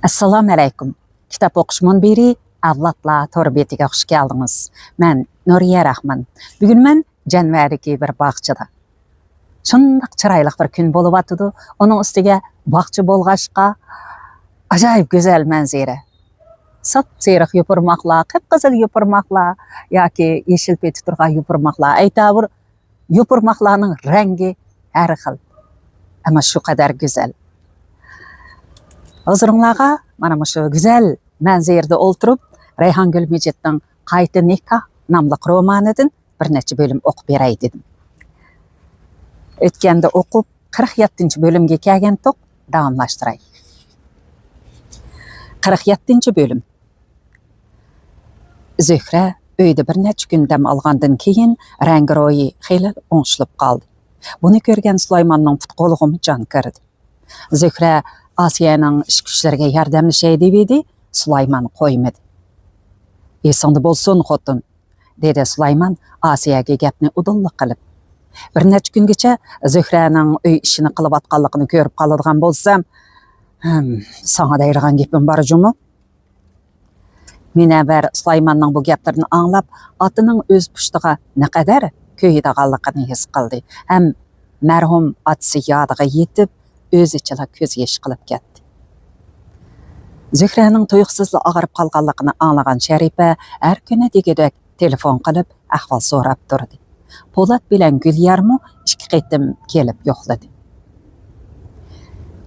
Assalamu alaykum. Kitap o'qish munbiri avlodlar torbiyatiga xush keldingiz. Men Nuriya Rahman. Bugun men Janvardagi bir bog'chada. Shundoq chiroyli bir kun bo'lib atdi. Uning ustiga bog'cha bo'lg'achqa ajoyib go'zal manzara. Sap-seriq yupurmoqlar, qip-qizil yupurmoqlar yoki yeshil petib turgan yupurmoqlar. Aytabir yupurmoqlarning rangi har xil. Ammo shu qadar go'zal. Hozirlarga mana shu go'zal manzarada o'ltirib, Rayhongul Mijitning Qayta nikah nomli romanidan bir necha bo'lim o'qib beray dedim. O'tganda o'qib 47-bo'limga kelgan to'q davomlashtiray. 47-bo'lim. Zuhra uyda bir necha kun dam olgandan keyin rangi-ro'yi xeyli o'ng'ishib qoldi. Buni ko'rgan Sulaymonning putqo'lig'imi jon kirdi. Zuhra Asiyaning ish kuchlariga yordamlashay deb edi, Sulaymon qo'ymadi. "Esingda bo'lsin, xotin", dedi Sulaymon Asiyaga gapni udullik qilib. Bir necha kungacha Zuhraning uy ishini qilib atganligini ko'rib qoladigan bo'lsam, "Sana deydigan gapim bor jumu?" Minavar Sulaymonning bu gaplarini anglab, otining o'z pushtiga naqadar ko'ydiganligini his qildi. Ham marhum otasi yodiga yetib, o'z ichida ko'z yosh qilib ketdi. Zuhraning tuyuqsizlik og'rib qolganligini anglagan Sharifa har kuni degidek telefon qilib ahvol so'rab turdi. Po'lat bilan Gulyarmu 2 qitim kelib yo'qladi.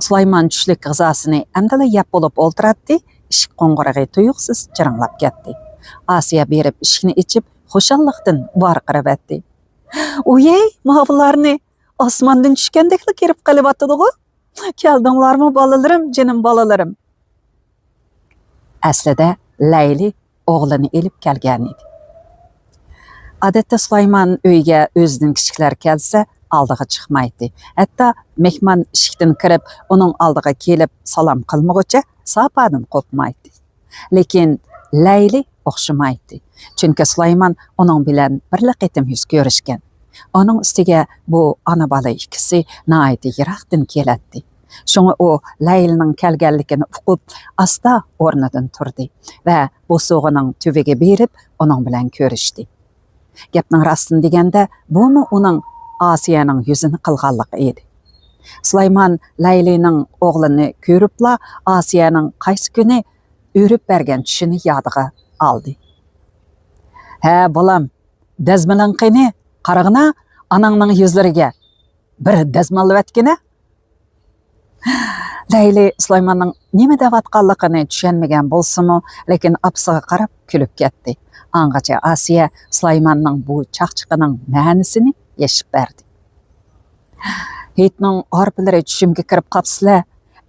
Sulaymon tushlik g'izosini amdala yeb bo'lib o'ltiradi, eshik qo'ng'irog'i tuyuqsiz chiranglab ketdi. Asiya berib eshikni ichib, xo'shallikdan varqirabdi. "Uyey, mavlarni osmondan tushgandekli kirib qolyapti-ku. Keldinglarmi bolalarim, jinim bolalarim?" Aslida Layli o'g'lini elib kelgan edi. Odatda Sulaymon uyga o'zining kichiklar kelsa, oldiga chiqmaydi. Hatto mehmon eshikdan kirib, uning oldiga kelib salom qilmoqcha sopadan qo'pmaydi. Lekin Layli o'xshamaydi. Chunki Sulaymon uning bilan bir qitim yuz ko'rishgan. Onun ustiga bu ana bola ikkisi nihoyat yiroqdan keladi. Shunga u Laylining kelganligini uqib, asta o'rnidan turdi va bu so'g'ining tuviga berib, uning bilan ko'rishdi. Gapning rostini deganda, buni uning Asiyaning yuzini qilganligi edi. Sulaymon Laylining o'g'lini ko'ribla Asiyaning qaysi kuni o'rib bergan tushini yodiga oldi. "Ha, bolam, dazmalang qani, qarag'ina anangning yuzlariga bir dazmollavatgina." Layli Sulaymonning nima deyotganligini tushunmagan bo'lsa-mu, lekin apsiga qarab kulib ketdi. Angacha Asiya Sulaymonning bu chaqchiqining ma'nosini yeshib berdi. "Hitning orpilari tushimga kirib qapsizlar.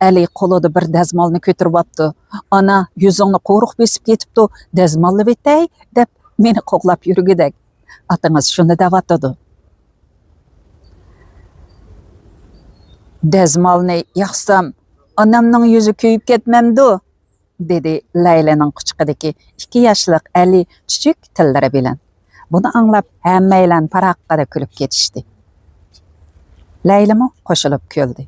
Ali qo'lida bir dazmolni ko'tiribdi. Ana, yuzingni qo'riq besib ketibdi, dazmollab etay deb meni qo'qlab yurgidek. Atangiz shuni deyotdi." "Dazmolni yaxsam, onamning yuzi kuyib ketmamdi", dedi Laylaning quchqidagi 2 yoshlik Ali chuchuk tillari bilan. Buni anglab hammaylar paraqqa kulib ketishdi. Laylami qo'shilib kuldi.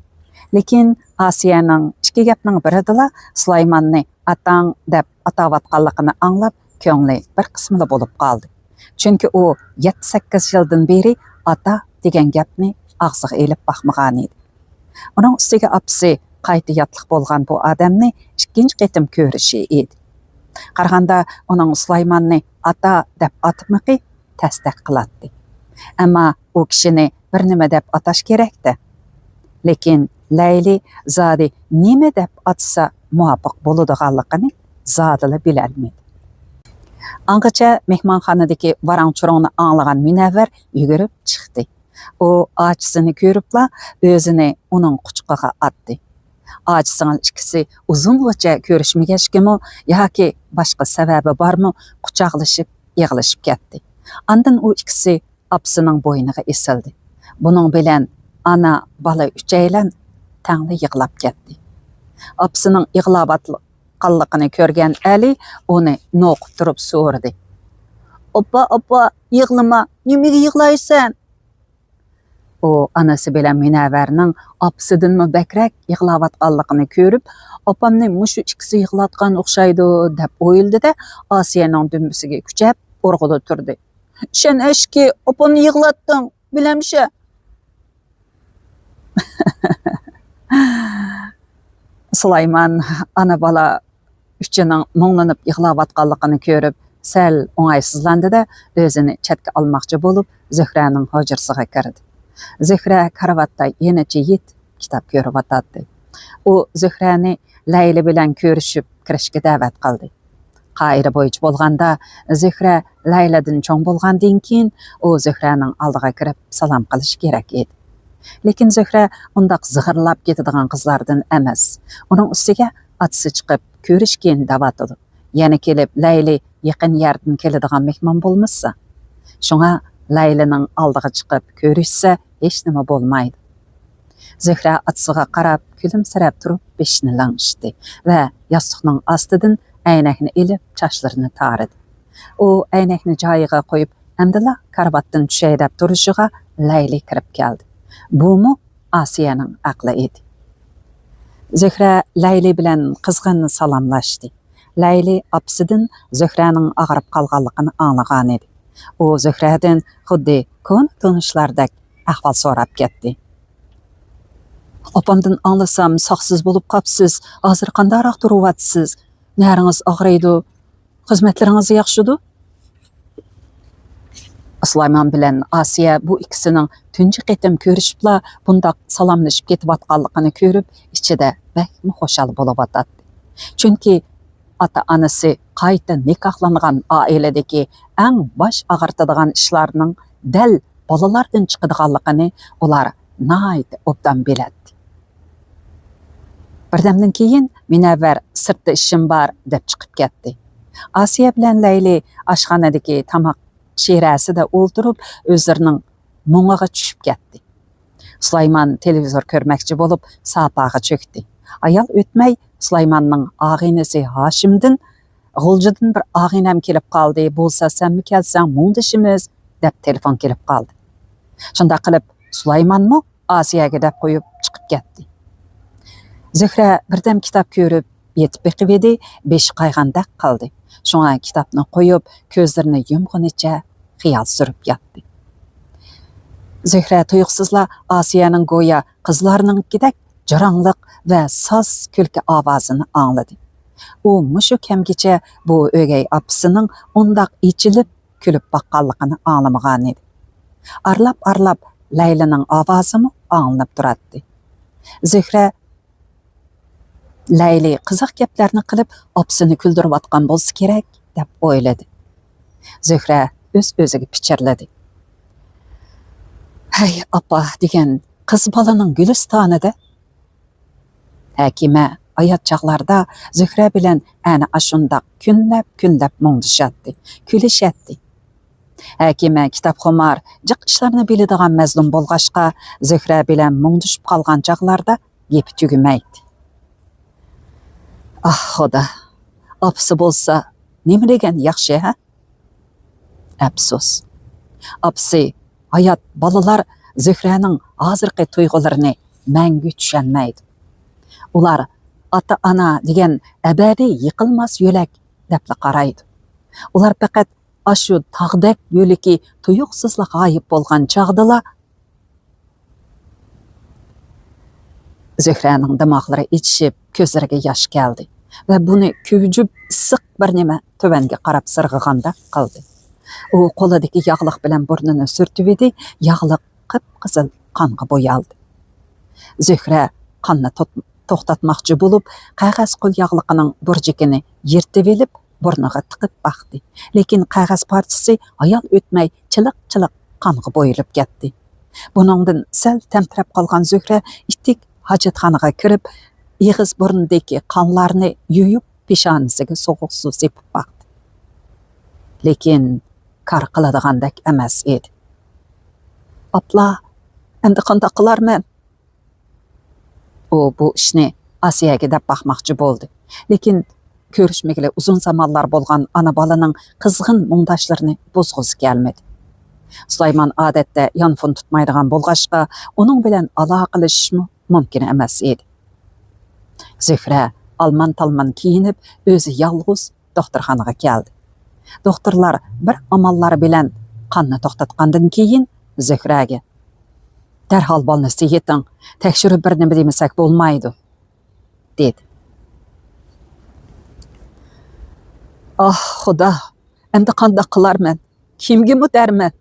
Lekin Asiyaning ikki gapning birida Sulaymonni atang deb atayotganligini anglab, ko'ngli bir qismida bo'lib qoldi. Chunki u 7-8 yildan beri ata degan gapni og'ziga elib baxmagan edi. Uning ustiga apsi qayta yotliq bo'lgan bu odamni ikkinchi qitim ko'rishi edi. Qaraganda uning Sulaymonni ata deb atmaqi tasdiq qiladi. Ammo u kishini bir nima deb atash kerakdi. Lekin Layli zodi nima deb atsa muvofiq bo'ladiganligini zodila bilolmaydi. Angacha mehmonxonadagi varang-churongni anglagan Munavvar yugurib chiqdi. U achisini ko'ribla o'zini uning quchqiga atdi. Achisining ikkisi uzungacha ko'rishmagachkimi yoki boshqa sababi bormi, quchoqlashib, yig'lashib ketdi. Andan u ikkisi apsining bo'yniga esildi. Buning bilan ana bola uchaylan tangli yig'lab ketdi. Apsining yig'layotganligini ko'rgan Ali uni noqib turib so'radi. "Oppa, yig'lama, nimaga yig'laysan?" O anası bilen Münevver'nin apsıdınmı bəkrak yığılavatqanlığını görüp, opamni muşu ikisi yığılatqan oxşaydı dep oyuldu da Asiye'nin dümbüsüge küçep orğuda turdu. Şen eşki opamni yığılattın, bilemşe. Sulayman ana bala üçünün muңlanıp yığılavatqanlığını görüp, sel oňaýsyzlandy da özüni çetke almakçı bolup Zöhräniň hojursyga kirdi. Zöhrä karawatda ýeneçe ýet kitap görüp atatdy. O Zöhräni Laýla bilen görüşüp kirişge däwet kıldy. Gaýry boýçy bolganda Zöhrä Laýladan çoň bolgandan keyin o Zöhräniň aldyga kirip salam kılış gerek edi. Lekin Zöhrä undaq zıgırlap ketadigan kızlardan emas. Onuň üstüge atsy çykyp görüşgen dawatdy. Ýani kelip Laýly ýakyn ýerden keladigan mehman bolmasa, şoňa Laýlynyň aldyga çykyp görüşse hiç nime bolmaýdy. Zöhrä atsyga qarap, külümsirep turup beşini laňşdy we ýastygynyň astydan äýnekini elip çaşlaryny tarady. O äýnekini jaýyga goýup, emdila karawatdan düşeý dep duruşyga Laýly kirip geldi. Bumu Asiýanyň akly edi. Zöhrä Laýly bilen kızgın salamlaşdy. Laýly apsydan Zöhräniň agyryp kalganlygyny anlagan edi. O Zöhräden huddy kon tanışlardak ahwal sorap ketdi. Opamdan anlasam saksyz bolup kapsyz, hazır kandarak duruwatsyz. Näriňiz agyrydy? Hyzmetleriňiz ýakşydy? Sulayman bilen Asiýa bu ikisiniň tünji qetim görüşipla bundak salamlaşyp ketip atganlygyny görüp, içide bäkmi hoşal bolup atatdy. Çünki ata-anasy gaýta nikahlangan ailedeki äň baş agartadigan işlarnyň däl balalardan çykdyganlygyny olar naýat obdan biletdi. Birdemden keyin Münevver sırtda işim bar dep çykyp ketdi. Asiýa bilen Laýly aşxanadaki tamak şeräside oldurup özleriniň muňaga düşüp ketdi. Sulayman televizor görmekçi bolup sapaga çökdi. Ayal ötmey Sulaymanyň agynasy Haşimdin Guljadan bir agynam kelip kaldy, bolsa sen mi kelsen muňdaşymyz dep telefon kelip kaldy. Şunda kılıp Sulaymanmy Asiýaga dep goýup çykyp ketdi. Zöhrä birdem kitap görüp yetip bekip edi, beş qaýgandak kaldy. Şoňa kitapny goýup gözlerini yumguniçe hyýal sürüp ýatdy. Zöhrä tuýuksuzla Asiýanyň goýa kızlarynyň gidek jaraňlyk we saz külke awazyny anlady. O muşu kemgiçe bu ögey apsynyň ondak içilip külüp bakkanlygyny anlamagan edi. Arlap Laýlynyň awazymy anlanyp duratdy. Zöhrä Laýly kızak geplerini kılıp apsyny küldürip atgan bolsa kerek dep oýlady. Zöhrä öz-özüge piçirledi. Hey apa digen kız balanyň gülistanyda. Häkime ayat çaglarda Zöhrä bilen äne aşundak künläp muňdaşatdy, külüşetdi. Häkime kitapxomar, jyk işlerini biledigan mezlum bolgaçka Zöhrä bilen muňdaşyp kalgan çaglarda gepi tügümeýdi. Ah Hoda, apsy bolsa nime degen ýakşy ha? Apsus. Apsy hayat balalar Zöhräniň hazırky tuýgularyny mäňgi düşenmeýdi. Ular ata-ana digen ebedi yıkılmaz yölek depli qaraydı. Ular pekat aşu tağdek yöleki tuyuksuzla gayip bolgan çağdıla Zöhräniň damaklary içip közleriga yaş geldi ve bunu küvüjüp sık bir neme tövenge qarap sırgyganda kaldı. O qoladaki yağlık bilen burnunu sürtüp edi, yağlık kıpkızıl kanga boyaldı. Zöhrä kanna toxtatmakçı bolup, qağas qol yağlıqının burjikini yirtip elip, burnuga tıkıp bakdı. Lekin qağas parçası ayal ötmey çılık kanga boyulup getdi. Bunundan sel temtirep kalgan Zöhrä ittik hajatxanaga kirip, iğiz burnundaki kanlarını yuyup peşanisiga soğuk su sepip baktı. Lekin kar qıladigandak emas edi. Apla, endi qanda qilarman? O bu işni Asiýaga dep bakmakçı boldy. Lekin görüşmegile uzun zamanlar bolgan ana balanyň kızgın muňdaşlaryny bozguzy gelmedi. Sulaymon odatda yonfon tutmaydigan bo'lg'achqa, uning bilan aloqalashishmi mumkin emas edi. Zöhra alman-talman kiyinib, o'zi yolg'iz doktorxonaga keldi. Doktorlar bir amallar bilan qonni to'xtatgandan keyin Zöhraga: "Darhol bolnisi yeting, tekshirib bir nima demasak bo'lmaydi", dedi. "Ah, Xudo, endi qanday qilarman? Kimga mudarman?"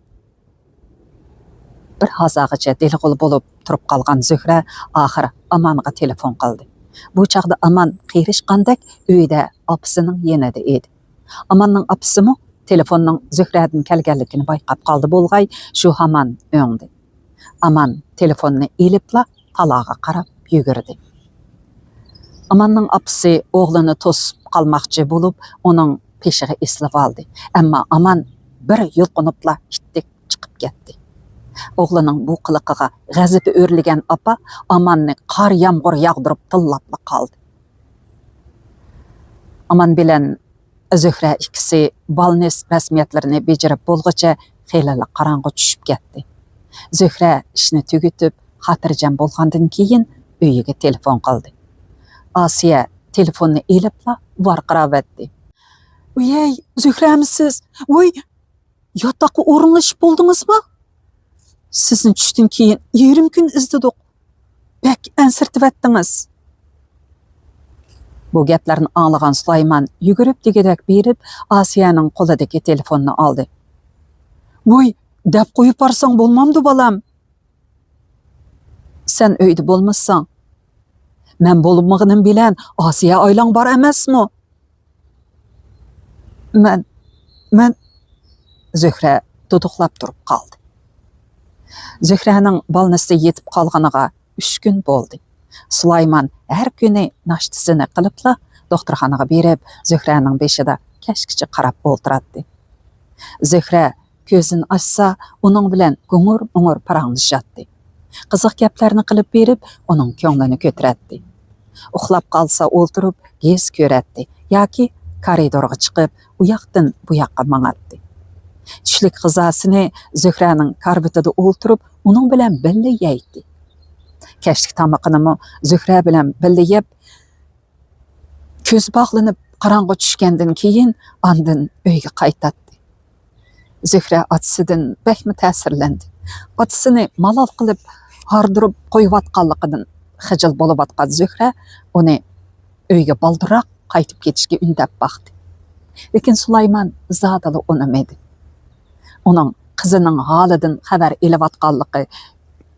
Bir hazagacha delg'ul bo'lib turib qolgan Zöhra oxiri Amonga telefon qildi. Bu chaqda Amon qiyirishqandek uyda opasining yanida edi. Amonning opasimi telefonning Zöhradan kelganligini bayqab qoldi bo'lg'ay, shu hamon o'ngdi. Amon telefonni elibla taloga qarab yugurdi. Amonning opasi o'g'lini to'sib qalmoqchi bo'lib, uning peshiga eslab oldi. Ammo Amon bir yulqinibla itdek chiqib ketdi. O'g'lining bu qiliqiga g'azabi o'rligan apa Amonni qor yomg'ir yog'dirib tillabla qoldi. Amon bilan Zöhra ikkisi balnes rasmiyatlarini bejarib bo'lg'icha xeyli qorong'i tushib ketdi. Zöhra ishni tugitib, xotirjam bo'lgandan keyin uyiga telefon qildi. Asiya telefonni elibla varqirab etdi. "Uyey, Zöhramisiz? Voy, yotoqqa o'rinlashib bo'ldingizmi? Sizni tushdan keyin 20 kun izdidik. Bek ansirtib etdingiz." Bu gaplarni anglagan Sulaymon yugurib degadak berib, Asiyaning qo'lidagi telefonni oldi. "Voy, deb qo'yib borsang bo'lmamdi bolam? Sen uyda bo'lmassan. Men bo'lmag'anim bilan Asiya oilang bor emasmi?" Men Zöhra duduqlab turib qoldi. Zöhraning bolnisi yetib qolganiga 3 kun bo'ldi. Sulaymon har kuni nashtasini qilibla doktorxonaga berib, Zöhraning beshida kashkicha qarab o'tiradi. Zöhra ko'zini ochsa, uning bilan g'ung'ur paranglashadi. Qiziq gaplarni qilib berib, uning ko'nglini ko'taradi. Uxlab qolsa o'ltirib, gez ko'radi yoki koridorga chiqib, u yoqdan bu yoqqa mangadi. Tushlik g'izosini Zöhraning karbitida o'ltirib, uning bilan birga yeydi. Kashlik tomoqini Zöhra bilan birga yeb, ko'z bog'lanib qorong'i tushgandan keyin andin uyga qaytadi. Zöhra otasidan bakmi ta'sirlandi. Otasini malol qilib hardirib qo'yayotganligidan xijil bo'lib atgan Zöhra uni uyga baldiroq qaytib ketishga undab baqdi. Lekin Sulaymon zodala unamadi. Uning qizining holidan xabar elayotganligi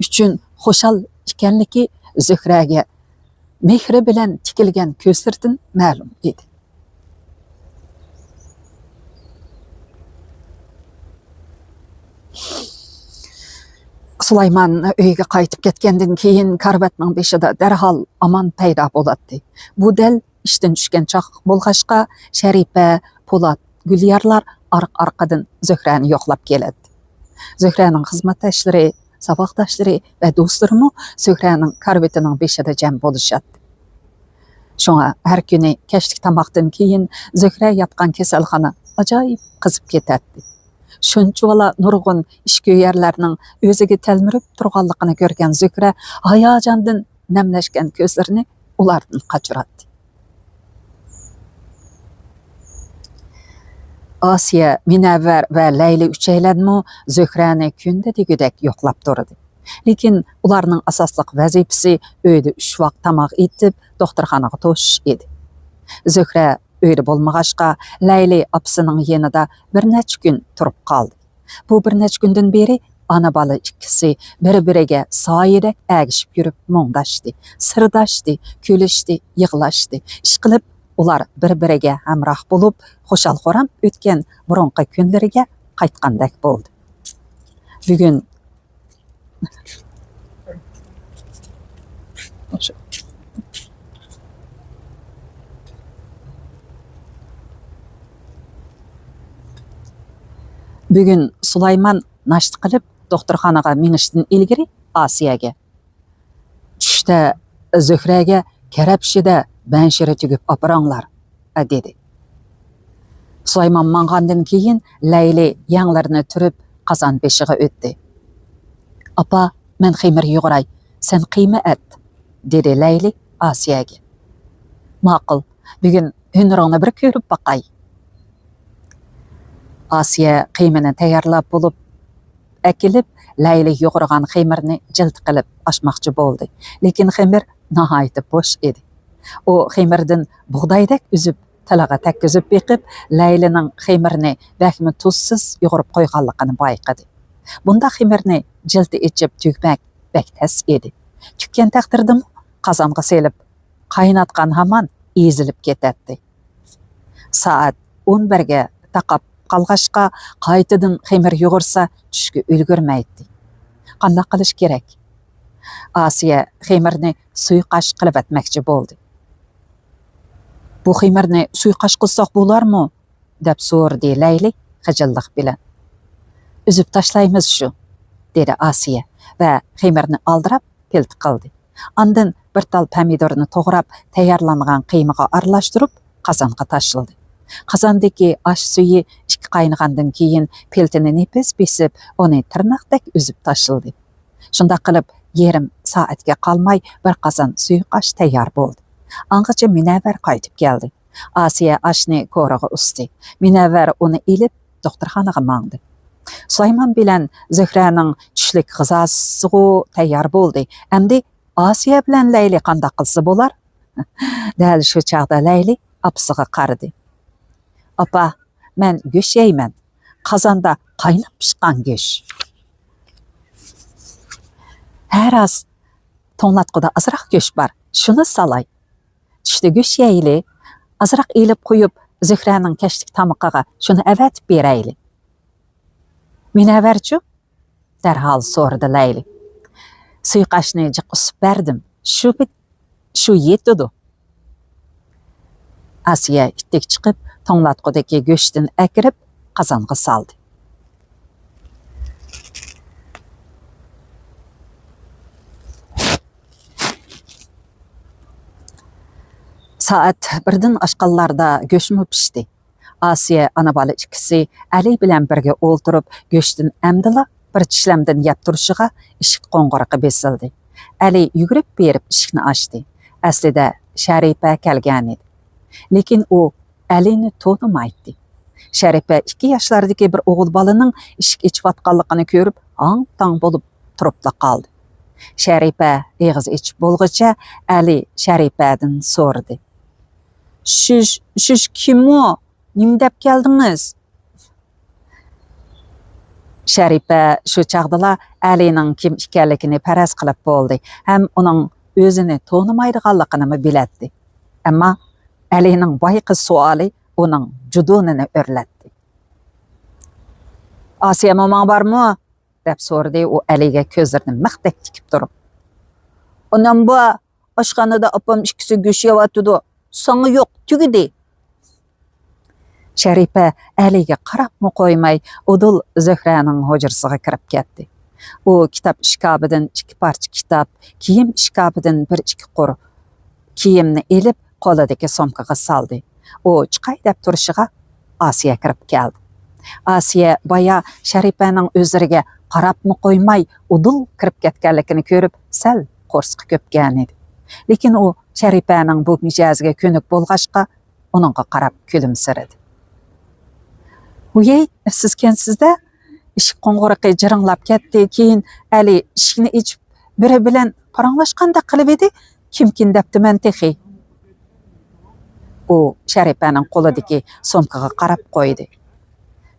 uchun xo'shal ekanligi Zöhraga mehri bilan tikilgan ko'zlardan ma'lum edi. Sulaymon uyga qaytib ketgandan keyin karvatning beshida darhol Amon paydo bo'ladi. Bu dal ishdan tushgan chaq bo'lg'achqa Sharipa, Po'lat, Gulyarlar arqadan Zöhrani yo'qlab keladi. Zöhraning xizmatdoshlari, saboqdoshlari va do'stlari Zöhraning karvatining beshida jam bo'lishadi. Shunga har kuni kashlik tomoqdan keyin Zöhra yotgan kasalxona ajoyib qizib ketadi. Shunchavala nurg'un ishko'yarlarning o'ziga talmirib turganligini ko'rgan Zöhra hayajondan namlashgan ko'zlarini ulardan qochiradi. Asiya, Minavvar va Layli uchaylanmi Zöhrani kunda degudak yo'qlab turdi. Lekin ularning asosliq vazifasi uyda 3 vaqt tamoq etib, doktorxonaga to'shish edi. Zöhra uyda bo'lmag'achqa Layli opasining yanida bir necha kun turib qoldi. Bu bir necha kundan beri ana bola ikkisi bir-biriga soyidek agishib yurib mungdashdi, sirdashdi, kulishdi, yig'lashdi. Ish qilib ular bir-biriga hamroh bo'lib, xo'shal-xo'ram o'tgan burunqi kunlariga qaytgandek bo'ldi. Bugun Bugun Sulaymon nashta qilib doktorxonaga minishdan ilgari Asiyaga tushda Zöhraga karabshida banshira tugib operanglar dedi. Sulaymon mangandan keyin Layli yanglarini turib qazon beshiga o'tdi. Apa, men xemir yuguray, sen qiyma et, dedi Layli Asiyaga. Ma'qul, bugun hunaringni bir ko'rib baqay. Asiya qiymini tayyorlab bo'lib, akilib, Layli yugurgan xemirni jilt qilib ochmoqchi bo'ldi. Lekin xemir nihoyatda bo'sh edi. O xemirdan bug'doydek uzib, talaga takkizib beqib, Laylining xemirni bakmi tuzsiz yugurib qo'yganligini bayqadi. Bunda xemirni jilti ichib tugmak bak tas edi. Tukkan taqdirda qozonga selib, qaynatgan hamon ezilib ketadi. Soat 11 ga taqab qalg'ashqa qaytadan xemir yugursa tushga ulgurmaydi. Qanday qilish kerak? Asiya xemirni suyqash qilib etmoqchi bo'ldi. Bu xemirni suyqash qilsak bo'larmi? deb so'radi Layli xijillik bilan. Üzüb tashlaymiz shu, dedi Asiya va xemirni aldirab pilt qildi. Ondan bir tal pomidorni to'g'rab, tayyorlangan qiymaga aralashtirib, qozonga tashladi. Qozondagi osh suyi ikki qaynagandan keyin piltini nefis besib, uni tirnoqdek üzib tashladi. Shunda qilib, yarim soatga qolmay bir qozon suyqash tayyor bo'ldi. Angacha Munavvar qaytib keldi. Asiya oshni ko'rig'i ustdi. Munavvar uni ilib doktorxonaga mangdi. Sulaymon bilan Zuhraning tushlik g'izosi tayyor bo'ldi. Endi Asiya bilan Layli qanday qilsa bo'lar? Dal shu chaqda Layli opasiga qaradi. Apa, men go'sht yeyman. Qozonda qaynab pishgan go'sht. Har az to'nglatquda azroq go'sht bor. Shuni salay. Tushda go'sht yeyli, azroq elib qo'yib, Zuhraning kashlik tamoqiga shuni avatib berayli. Munavvarchu? Darhol so'radi Layli. Suyqashni jiq usib berdim. Shu yetdi. Asiya itdek chiqib, to'nglatqudagi go'shtini akirib, qozonga soldi. Soat 1dan oshqanlarda go'shtmi pishdi. Asiya ana bola ikkisi Ali bilan birga o'ltirib, go'shtni amdila bir tishlamdan yeb turishiga eshik qo'ng'irog'i besildi. Ali yugurib berib eshikni ochdi. Aslida Sharipa kelgan edi. Lekin u Alini tonimaydi. Sharipa 2 yoshlardagi bir o'g'il bolaning eshik ichayotganligini ko'rib, ang-tang bo'lib turib qoldi. Sharipa eg'iz ichib bo'lg'icha Ali Sharipadan so'radi. Siz kim o? Nim deb keldingiz? Sharipa shu chaqdala Alining kim ekanligini faraz qilib bo'ldi. Ham uning o'zini tonimaydiganligini biladi. Ammo Alining boyqi savoli uning judonini o'rlatdi. Asiya momang bormi? deb so'radi u Aliga ko'zlarini maqtak tikib turib. Onam bu oshxonada opam ikkisi go'sht yeyotdi. Sana yo'q, tugidi. Sharipa Aliga qarabmi qo'ymay, udul Zuhraning hujrasiga kirib ketdi. U kitob shkabidan 2 parcha kitob, kiyim shkabidan 1-2 qur kiyimni elib qo'lidagi sumkaga soldi. U chiqay deb turishiga Asiya kirib keldi. Asiya boya Sharipaning o'zlariga qarabmi qo'ymay, udul kirib ketganligini ko'rib, sal qo'rsqi ko'pgan edi. Lekin u Sharipaning bu mijoziga ko'nik bo'lg'achqa, uningga qarab kulimsiradi. Uyey, siz kensizda eshik qo'ng'irog'i jiringlab ketdi, keyin Ali eshikni ichib biri bilan paranglashganda qilib edi, kimkin debdi men texi. U Sharipaning qo'lidagi sumkaga qarab qo'ydi.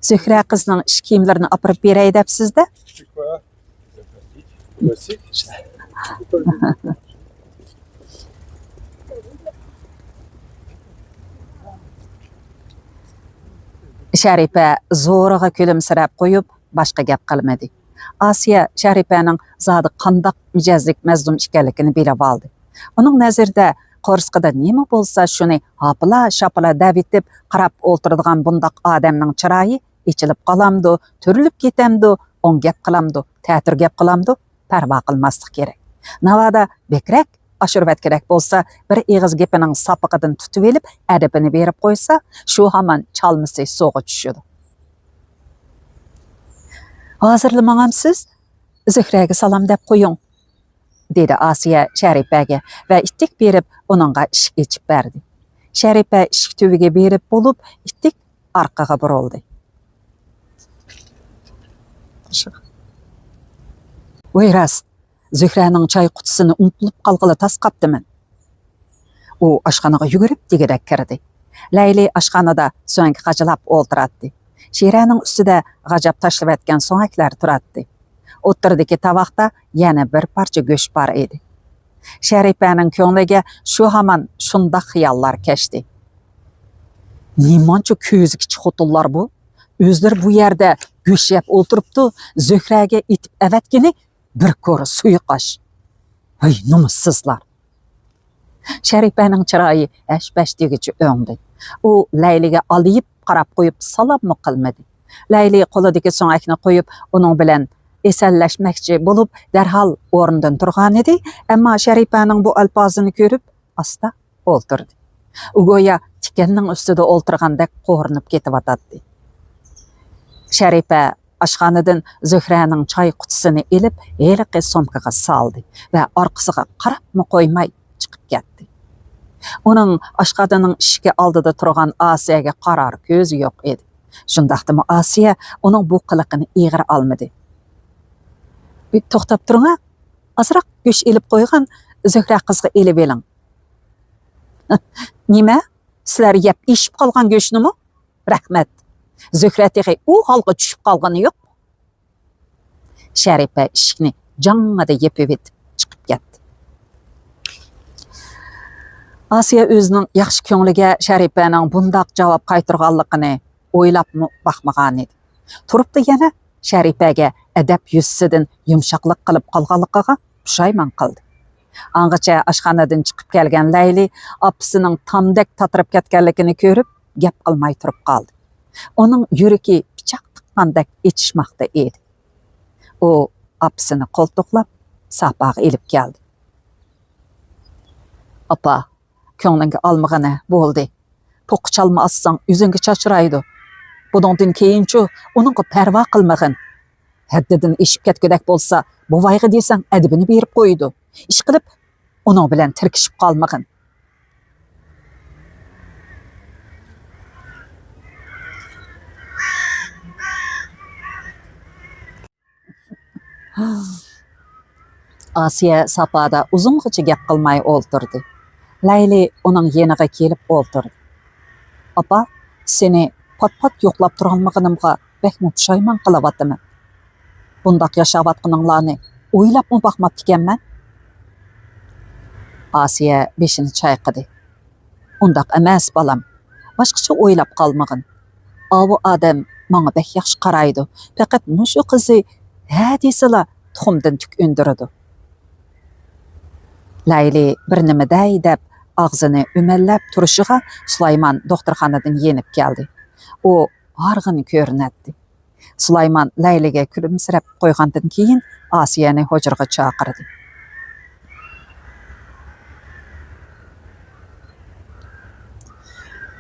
Zuhra qizning ish kiyimlarini olib beray debsizda? Sharipa zo'rig'a kulimsirab qo'yib, boshqa gap qilmadi. Asiya Sharipaning zodi qandoq mijozlik mazlum ekanligini bilib oldi. Uning nazarida qo'rsqida nima bo'lsa shuni hopila-shapila davitib qarab o'ltiradigan bundoq odamning chiroyi ichilib qolamdi, turilib ketamdi, o'ng gap qilamdi, ta'tir gap qilamdi, parvo qilmaslik kerak. Navada bekrak oshirvat kerak bo'lsa, bir eg'iz gapining sopiqidan tutib elib, adabini berib qo'ysa, shu hamon chalmisi so'g'i tushadi. Hazırlamagamsiz, Zühre'ge salam dep koyun, dedi Asiye Şeripe'ge ve ittik berip onunğa işik geçip berdi. Şeripe işik tüvüge berip bolup, ittik arkaga buruldu. Oy rast, Zühre'nin çay kutusunu unutup kalgılı tas kaptımın. O aşxanaga yugurip digirek kirdi. Leyli aşxanada so'nggi gajılap oltiratdi. Şire'nin üstüde gajap tashlab etgan so'ngaklar turatdi. O'tirdiki tabaqda yana bir parcha go'sht bar edi. Şeripe'nin ko'ngliga shu hamon shundoq xiyollar kechdi. Nimancha ko'zi kichik xotinlar bu? O'zlari bu yerda go'sht yeb o'tiribdi, Zühre'ge itib avatgini bir ko'ri suyiqash. Ay, nomussizlar. Şeripe'nin chiroyi ash-bash degicha o'ngdi. U Layliga alayib qarab qo'yib salommi qilmadi. Layli qo'lidagi so'ngakni qo'yib, uning bilan esallashmoqchi bo'lib, darhol o'rnidan turgan edi, ammo Şeripe'ning bu alpozini ko'rib, asta o'ltirdi. U go'yo tikanning ustida o'ltirgandek qo'rinib ketib-atadi. Şeripe aşxanadan Zühre'nin çay kutusunu elib, eliqi somkaga saldı ve arkasıga qarabmı qo'ymay chiqib ketdi. Onun aşxananing eshigi oldida turgan Asiyaga qarar ko'zi yo'q edi. Shundaqdimi Asiya uning bu qiliqini ig'ir olmadi. To'xtab turing, azroq go'sht elib qo'ygan, Zühre qizga elib eling. Nima? Sizlar yeb ishib qolgan go'shtnimi? Rahmat. Zühre tehi u holga tushib qolgani yo'q. Şeripe ishikni jangada yepib etib chiqib ketdi. Asiya o'zining yaxshi ko'ngliga Şeripe'ning bundoq javob qaytarganligini o'ylabmi baxmagan edi. Turibdi yana Şeripe'ge adab yuzidan yumshoqlik qilib qolganligiga pushaymon qildi. Angacha aşxanadan chiqib kelgan Layli opasining tamdek tatirib ketganligini ko'rib, gap qilmay turib qoldi. Onun yüreki pichaq tiqqandek etishmoqda edi. O apasini qo'ltiqlab, sahpaga elib keldi. Apa, ko'nglingga olmag'ini bo'ldi. To'qi chalma assang yuzingga chachraydi. Bundan keyinchi uningga parvo qilmag'in. Haddidan eshib ketgudek bo'lsa, buvayga desang adibini berib qo'ydi. Ish qilib, uning bilan tirkishib qolmag'in. Asiya sapada uzungacha gap qilmay o'ltirdi. Layli uning yeniga kelib o'ltirdi. Apa, seni pat-pat yo'qlab turolmaganimga bekmi pushaymon qilyapman. Bundaq yashayotganinglarni o'ylabmi baxmabdi ekanman? Asiya beshini chayqadi. Undaq emas, balam. Boshqacha o'ylab qolmag'in. Avu odam menga bek yaxshi qaraydi. Faqat mushu qizi ha desila tuxumdan tuk undiradi. Layli bir nima day deb og'zini umallab turishiga Sulaymon doktorxonadan yenib keldi. U g'arg'in ko'rinadi. Sulaymon Layliga kulimsirab qo'ygandan keyin Asiyani hujraga chaqirdi.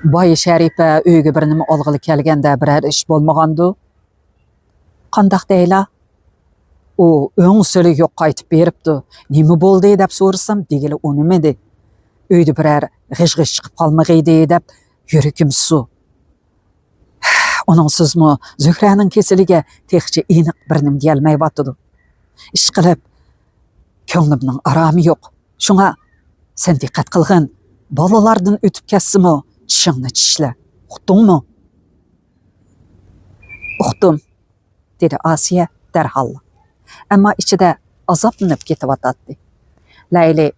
Boy Şeripe uyga bir nima olg'ili kelganda biror ish bo'lmagandu. Qandaq deyla? O o'ngsili yo'q qaytib beribdi. Nima bo'ldi deb so'rasam, degili u nimadi? Uyda biror g'ish-g'ish chiqib qolmag'iydi deb yuragim suv. Uning sizmi Zühre'ning kesiliga texchi aniq bir nim deyolmayotdi. Ish qilib, ko'nglimning aromi yo'q. Shunga sen diqqat qilgin. Bolalardan o'tib ketsimi, tishingni tishla. Uqdingmi? Uqdim, dedi Asiya darhol. Ammo ichida azoblanib ketayotdi. Layli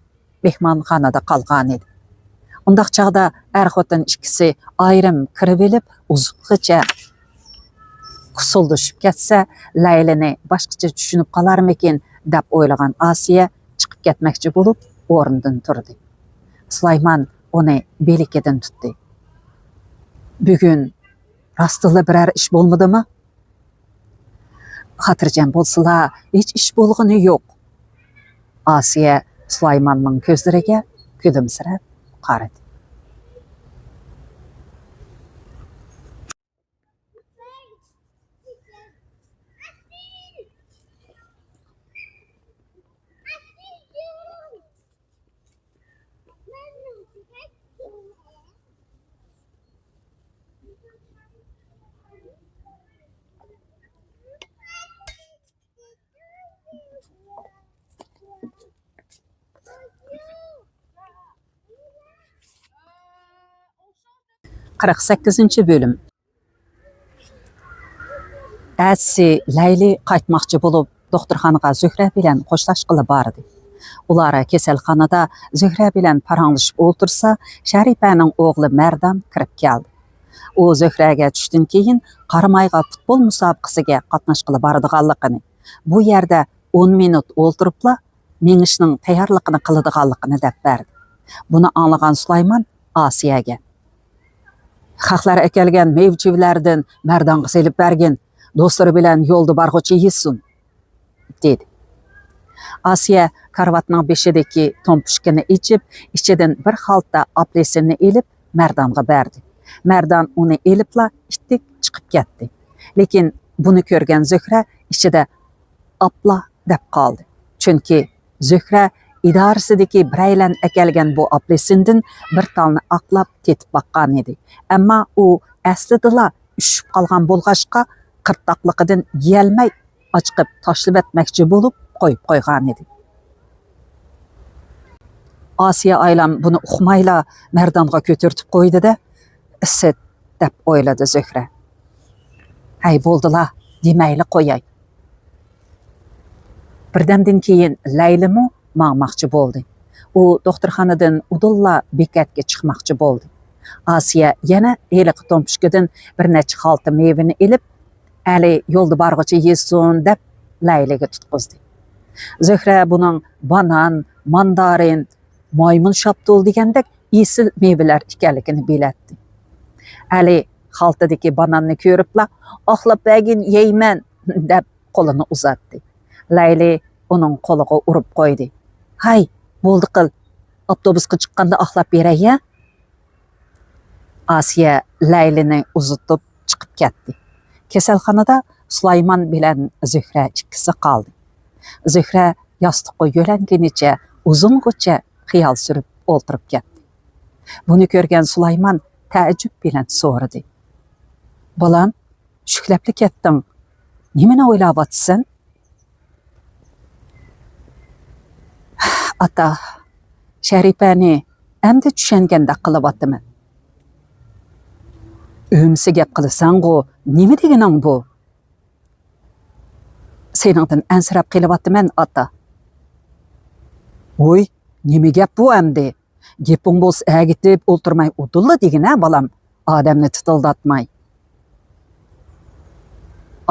mehmonxonada qolgan edi. Undaq chaqda xotin ikkisi ayrim kirib elib, uzungacha qusuldashib ketsa, Laylini boshqacha tushunib qolarmikin deb o'ylagan Asiya chiqib ketmoqchi bo'lib, o'rnidan turdi. Sulaymon uni belikidan tutdi. Bugun rostila biror ish bo'lmadimi? Xotirjam bo'lsalar, hech ish bo'lgani yo'q. Asiya Sulaymonning ko'zlariga kulimsirab qaradi. 48 bölüm. Әсі Ләйлі қайтмақчы болып, доқтырханыға Зөһрә белән қошлашқылы барды. Улары кеселханада Зөһрә белән параңлашып отырса, Шәрипәнең оғлы Мәрдан кіріп келді. О Зөһрәгә түштен кейін Қарымайға футбол мұсабақасыға қатнашқылы бардығанлығын, bu yerdə 10 minut отырыпла меңішнің таярлықыны қылыдығанлығын деп берді. Бұны аңлаған Сулайман Асияға: "Хақлар әкелген мевчевләрден Мәрданға селіп берген, достары белән yolda барғычы есін", dedi. Asiya karvatның бешедеки tompushkini içip, içinden bir xalta aplesini elip Mərdanğa berdi. Mərdan onu elipla ittik çıkıp ketdi. Lekin bunu görgen Zöhrə içide apla dep kaldı. Çünkü Zöhrə idarəsideki birəylə əkelgen bu aplesindən bir talını aqlap tetip bakkan edi. Amma o əslidila üşüp kalgan bolğaşqa qırtlaqlıqıdan yelmey açıqıp taşlıp etmekçi bolup koyup koygan edi. Asiya aylam bunu uqmayla Mərdanğa götürtüp koydu da, "Isıt" dep oyladı Zöhrə. "Hay boldula, demeyli koyay." Birdemden keyin Leylimu mağmaqçı boldu. O doktorxanadan udulla bekatga chiqmoqchi boldi. Asiya yana eliq tompushkadan bir necha xalta mevini elib, "Ali yolda barg'icha yesin" deb Layliga tutqizdi. Zöhrə bunun banan, mandarin, maymun şaptul degandek esil mevalar ekanligini biletdi. Ali xaltadagi bananni ko'ribla, "Oxlab bagin yeyman" deb qo'lini uzatdi. Layli uning qo'liga urib qo'ydi. "Hay, bo'ldi qil. Avtobusga chiqqanda oxlab beray ya." Asiya Laylini uzatib chiqib ketdi. Kasalxonada Sulayman bilan Zöhrə ikkisi qoldi. Zöhrə yostiqqa yo'langunicha uzungacha xiyol surib o'ltirib ketdi. Buni ko'rgan Sulayman ta'jub bilan so'radi: "Bolam, shuklabli ketding. Nimani o'ylayapsan?" "Ata, Sharipani endi tushunganda qilyapman." "O'msi gap qilasan-ku, nima deganing bu?" "Seningdan ansirab qilyapman, ata." "Voy, nima gap bu endi? Gaping bo'lsa agitib o'ltirmay o'tilla degina bolam, odamni titildatmay."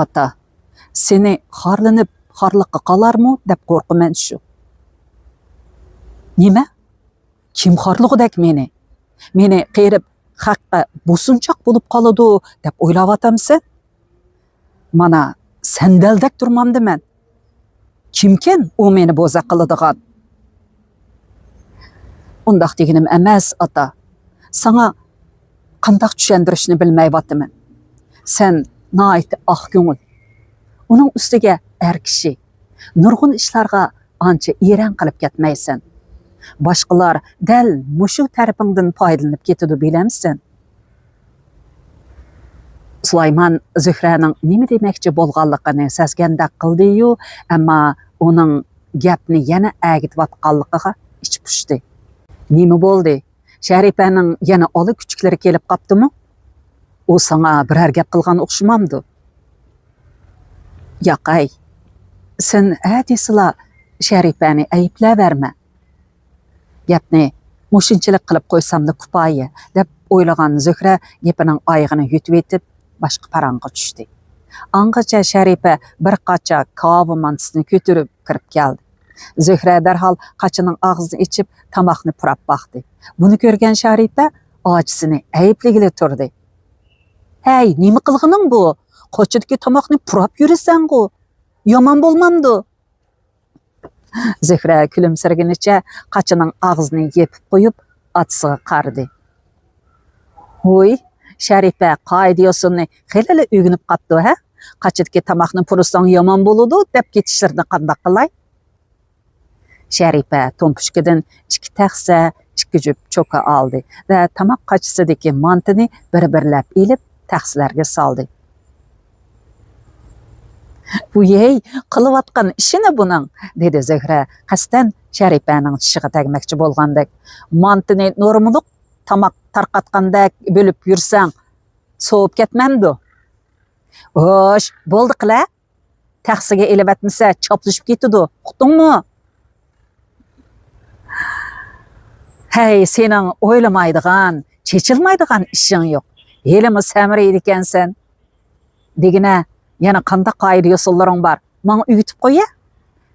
"Ata, seni xorlanib xorliqqa qolarmi deb qo'rqaman shu." "Nima? Kim xorlig'idek meni? Meni qerib haqqa busunchoq bo'lib qoladi deb o'ylayapsanmi? Mana sandaldek turmamdiman. Kimkin u meni bo'za qiladigan?" "Undaq deganim emas, ata. Sana qandaq tushuntirishni bilmayapman. Sen nayt oq ko'ngil. Uning ustiga er kishi. Nurg'un ishlarga ancha eran qilib ketmaysan. Boshqalar dal mushu tarafingdan foydalanib ketadi bilamsan." Sulayman Zöhrəning nima demoqchi bo'lganligini sezganda qildi-yu, ammo uning gapni yana agitayotganligiga ich pushdi. "Nima bo'ldi? Sharipaning yana oli kuchiklari kelib qopdimi? U sana biror gap qilgan o'xshamamdi." "Yo'qay, sen adisila Sharipani ayblayverma. Gapni mushunchalik qilib qo'ysamda kupoya" deb o'ylagan Zöhrə gapining oyog'ini yutib etib boshqa parangga tushdi. Angacha Sharipa bir qacha kava mantisini ko'tarib kirib keldi. Zöhrə darhol qachining og'zini ichib tomoqni purab baxdi. Buni ko'rgan Sharipa ojisini aybligili turdi. "Hey, nima qilganing bu? Qochidagi tomoqni purab yurasan-ku. Yomon bo'lmamdi." Zöhrə kulimsirgunicha qachining og'zini yepib qo'yib, otasiga qaradi. "Voy, Sharipa qoidiyosini xelali o'rganib qopdi, ha? Qachidagi tomoqni purasang yomon bo'ladi deb ketishlarni qanday qilay?" Sharipa tompushkadan ikki taxsa ikki jup cho'ka oldi va tamoq qachisidagi mantini bir-birlab ilib taxsilarga soldi. Bu yey qilayotgan ishini buning, dedi Zuhra qasdan Sharipaning tishiga tegmoqchi bo'lgandek. Mantini normal tamoq tarqatgandek bo'lib yursang, sovib ketmamdi. Xo'sh, bo'ldi qila. Taxsiga ilib atmasa choplashib ketidi. Uqdingmi? Hey, sening o'ylamaydigan, chechilmaydigan ishing yo'q. Elimi samiraydi ekansan. Degina, yana qanday qoida usullaring bor? Menga uyutib qo'ya,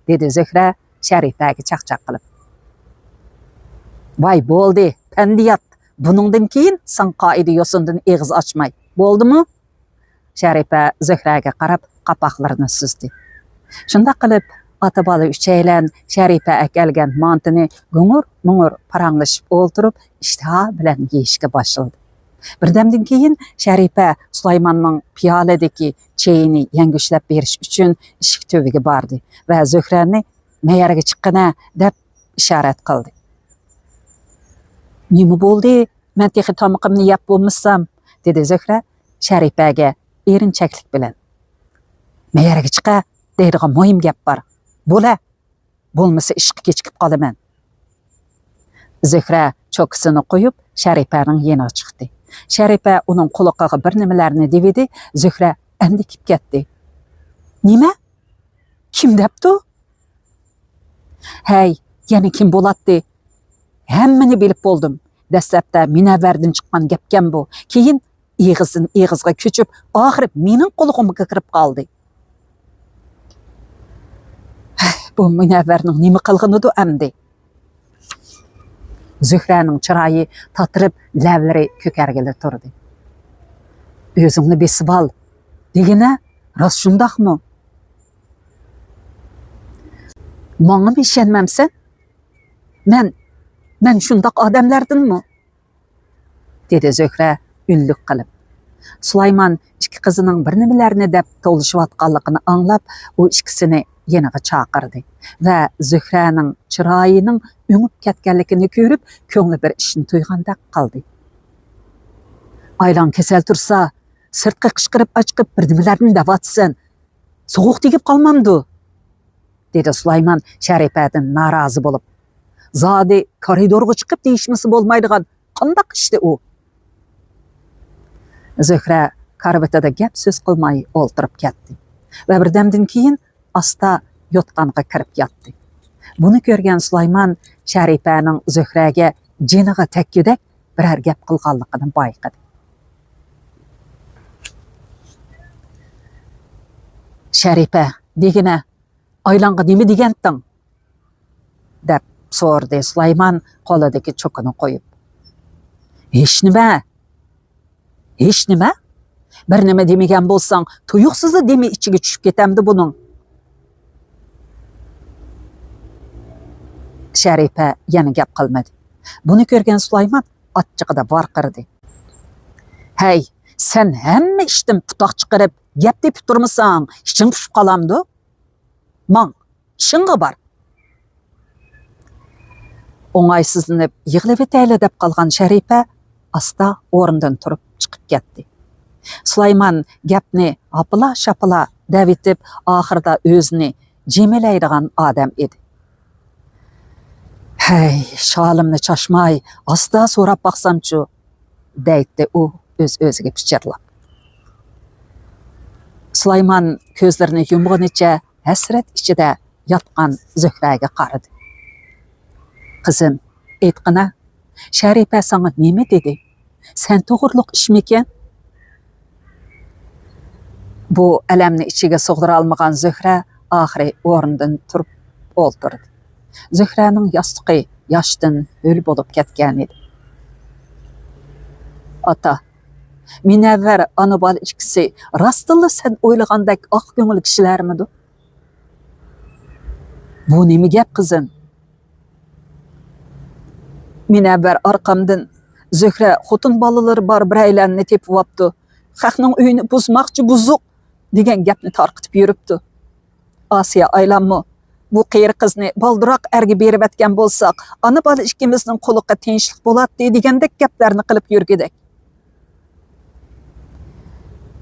dedi Zuhra Sharipaga chaqchaq qilib. Voy bo'ldi, pandiyat. Buningdan keyin sen qoida usuldan eg'iz ochmay. Bo'ldimi? Sharipa Zuhraga qarab qapoqlarini suzdi. Shunda qilib ota-bola uchaylan Sharipa akalgan mantini g'ungur-mung'ur paranglashib o'ltirib, ishtiha bilan yeyishga boshladi. Birdamdan keyin Sharipa Sulaymonning piyoladagi chayini yangushlab berish uchun eshik tubiga bordi va Zuhrani mayarga chiqqina deb ishorat qildi. Nima bo'ldi? Men texi tomoqimni yeb bo'lmasam, dedi Zuhra Sharipaga erinchaklik bilan. Mayarga chiqa deydigan muhim gap bor. Bo'la, bo'lmasa ishga kechikib qolaman. Zuhra cho'kisini qo'yib Sharipaning yeniga chiqdi. Sharipa uning quloqiga bir nimalarni devidi, Zuhra andikib ketdi. Nima? Kim debdi? Hey, yana kim bo'ladi? Hammani bilib bo'ldim. Dastlabda Minavvardan chiqqan gapkan bu. Keyin ig'izdan ig'izga ko'chib, oxiri mening qulig'imga kirib qoldi. Bu Minavvarning nima qilganidu amdi? Zuhraning chiroyi tatirib, lavlari ko'kargili turdi. O'zingni besib ol. Degina, rost shundaqmi? Menga ishonmamsan? Men shundaq odamlardanmi? Dedi Zuhra unliq qilib. Sulaymon ikki qizining bir nimalarni deb to'lishayotganligini anglab, u ikkisini yeniga chaqirdi va Zuhraning chiroyining o'ngib ketganligini ko'rib, ko'ngli bir ishni to'ygandek qildi. Aylan kasal tursa, sirtqa qishqirib ochqib bir nimalarni davatsin. Sovuq tegib qolmamdi, dedi Sulaymon Sharipadan norozi bo'lib. Zodi koridorga chiqib deyishmasi bo'lmaydigan qandaq ishdi u? Zuhra karvatada gap so'z qilmay o'ltirib ketdi va birdamdan keyin asta yotqanga kirib yotdi. Buni ko'rgan Sulaymon Sharipaning Zuhraga jiniga takkudak biror gap qilganligini bayqadi. Sharipa, degina, aylanga nima deganding? Deb so'rdi Sulaymon qo'lidagi cho'kini qo'yib. Hech nima? Bir nima demagan bo'lsang, tuyuqsiz demi ichiga tushib ketamdi buning. Sharipa yana gap qilmadi. Buni ko'rgan Sulaymon achchig'ida varqirdi. Hey, sen hamma ishdan putoq chiqarib, gap deb turmasan, ishing tushib qolamdi? Mang, ishingga bor. O'ng'aysizlanib, yig'lab etayli deb qolgan Sharipa asta o'rnidan turib chiqib ketdi. Sulaymon gapni apila-shapila davitib, oxirida o'zini jemilaydigan odam edi. Hey, shalimni chashmay, asta so'rab baqsamchu, deydi u o'z-o'ziga pichirlab. Sulaymon ko'zlarini yumg'unicha hasrat ichida yotgan Zuhraga qaradi. Qizim, aytqina, Sharipa sana nima dedi? Sen to'g'riliq ishmikan? Bu alamni ichiga sig'dira olmagan Zuhra oxiri o'rnidan turib o'ltirdi. Zuhraning yostiqi yoshdan ho'l bo'lib ketgan edi. Ota, Minavvar ona bola ikkisi rostilla sen o'ylagandek oq ko'ngil kishilarmidi? Bu nima gap qizim? Minavvar orqamdan Zuhra xotin bolalari bor biraylarni tepib olibdi. Xalqning uyini buzmoqchi buzuq degan gapni tarqitib yuribdi. Osiya aylanmi? bu qeyri qizni baldıroq erga berib etgan bo'lsak, ana bola ikkimizning quliqqa tinchlik bo'ladi degandek gaplarni qilib yurgidik.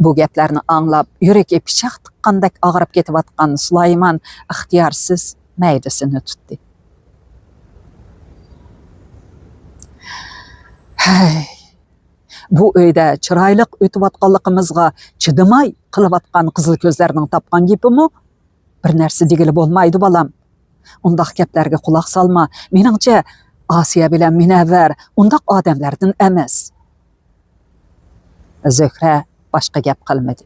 Bu gaplarni anglab, yuragi pichoq tiqqandek og'rib ketayotgan Sulaymon ixtiyorsiz maydasini tutdi. Hey, bu uyda chiroyli o'tayotganligimizga chidamay qilayotgan qizil ko'zlarning topgan gapimi bir narsa degili bo'lmaydi bolam. Undaq gaplarga quloq solma. Meningcha Osiya bilan Munavvar undaq odamlardan emas. Zuhra boshqa gap qilmadi.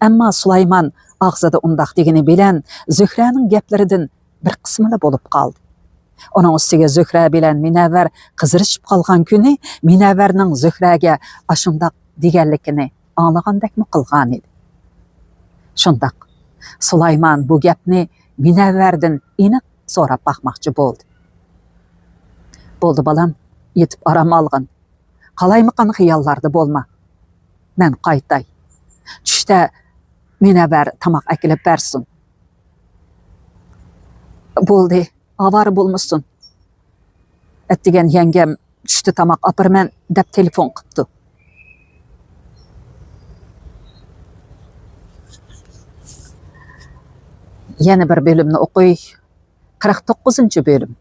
Ammo Sulaymon og'zida undaq degani bilan Zuhraning gaplaridan bir qismila bo'lib qoldi. Onun ustiga Zuhra bilan Munavvar qizirishib qolgan kuni Munavvarning Zuhraga ashundaq deganligini anglagandakmi qilgan edi. Shundaq Sulaymon bu gapni Munavvardan aniq so'rab baxmoqchi bo'ldi. Bo'ldi balam, yetib aram olgin. Qalaymiqan xiyollarda bo'lma. Men qaytay. Tushda Munavvar tamoq akilib bersin. Bo'ldi. Avara bo'lmasin. Etdigan yengam tushda tamoq opirman deb telefon qildi. Yana bir bölümni o'qiy. 49-bölüm.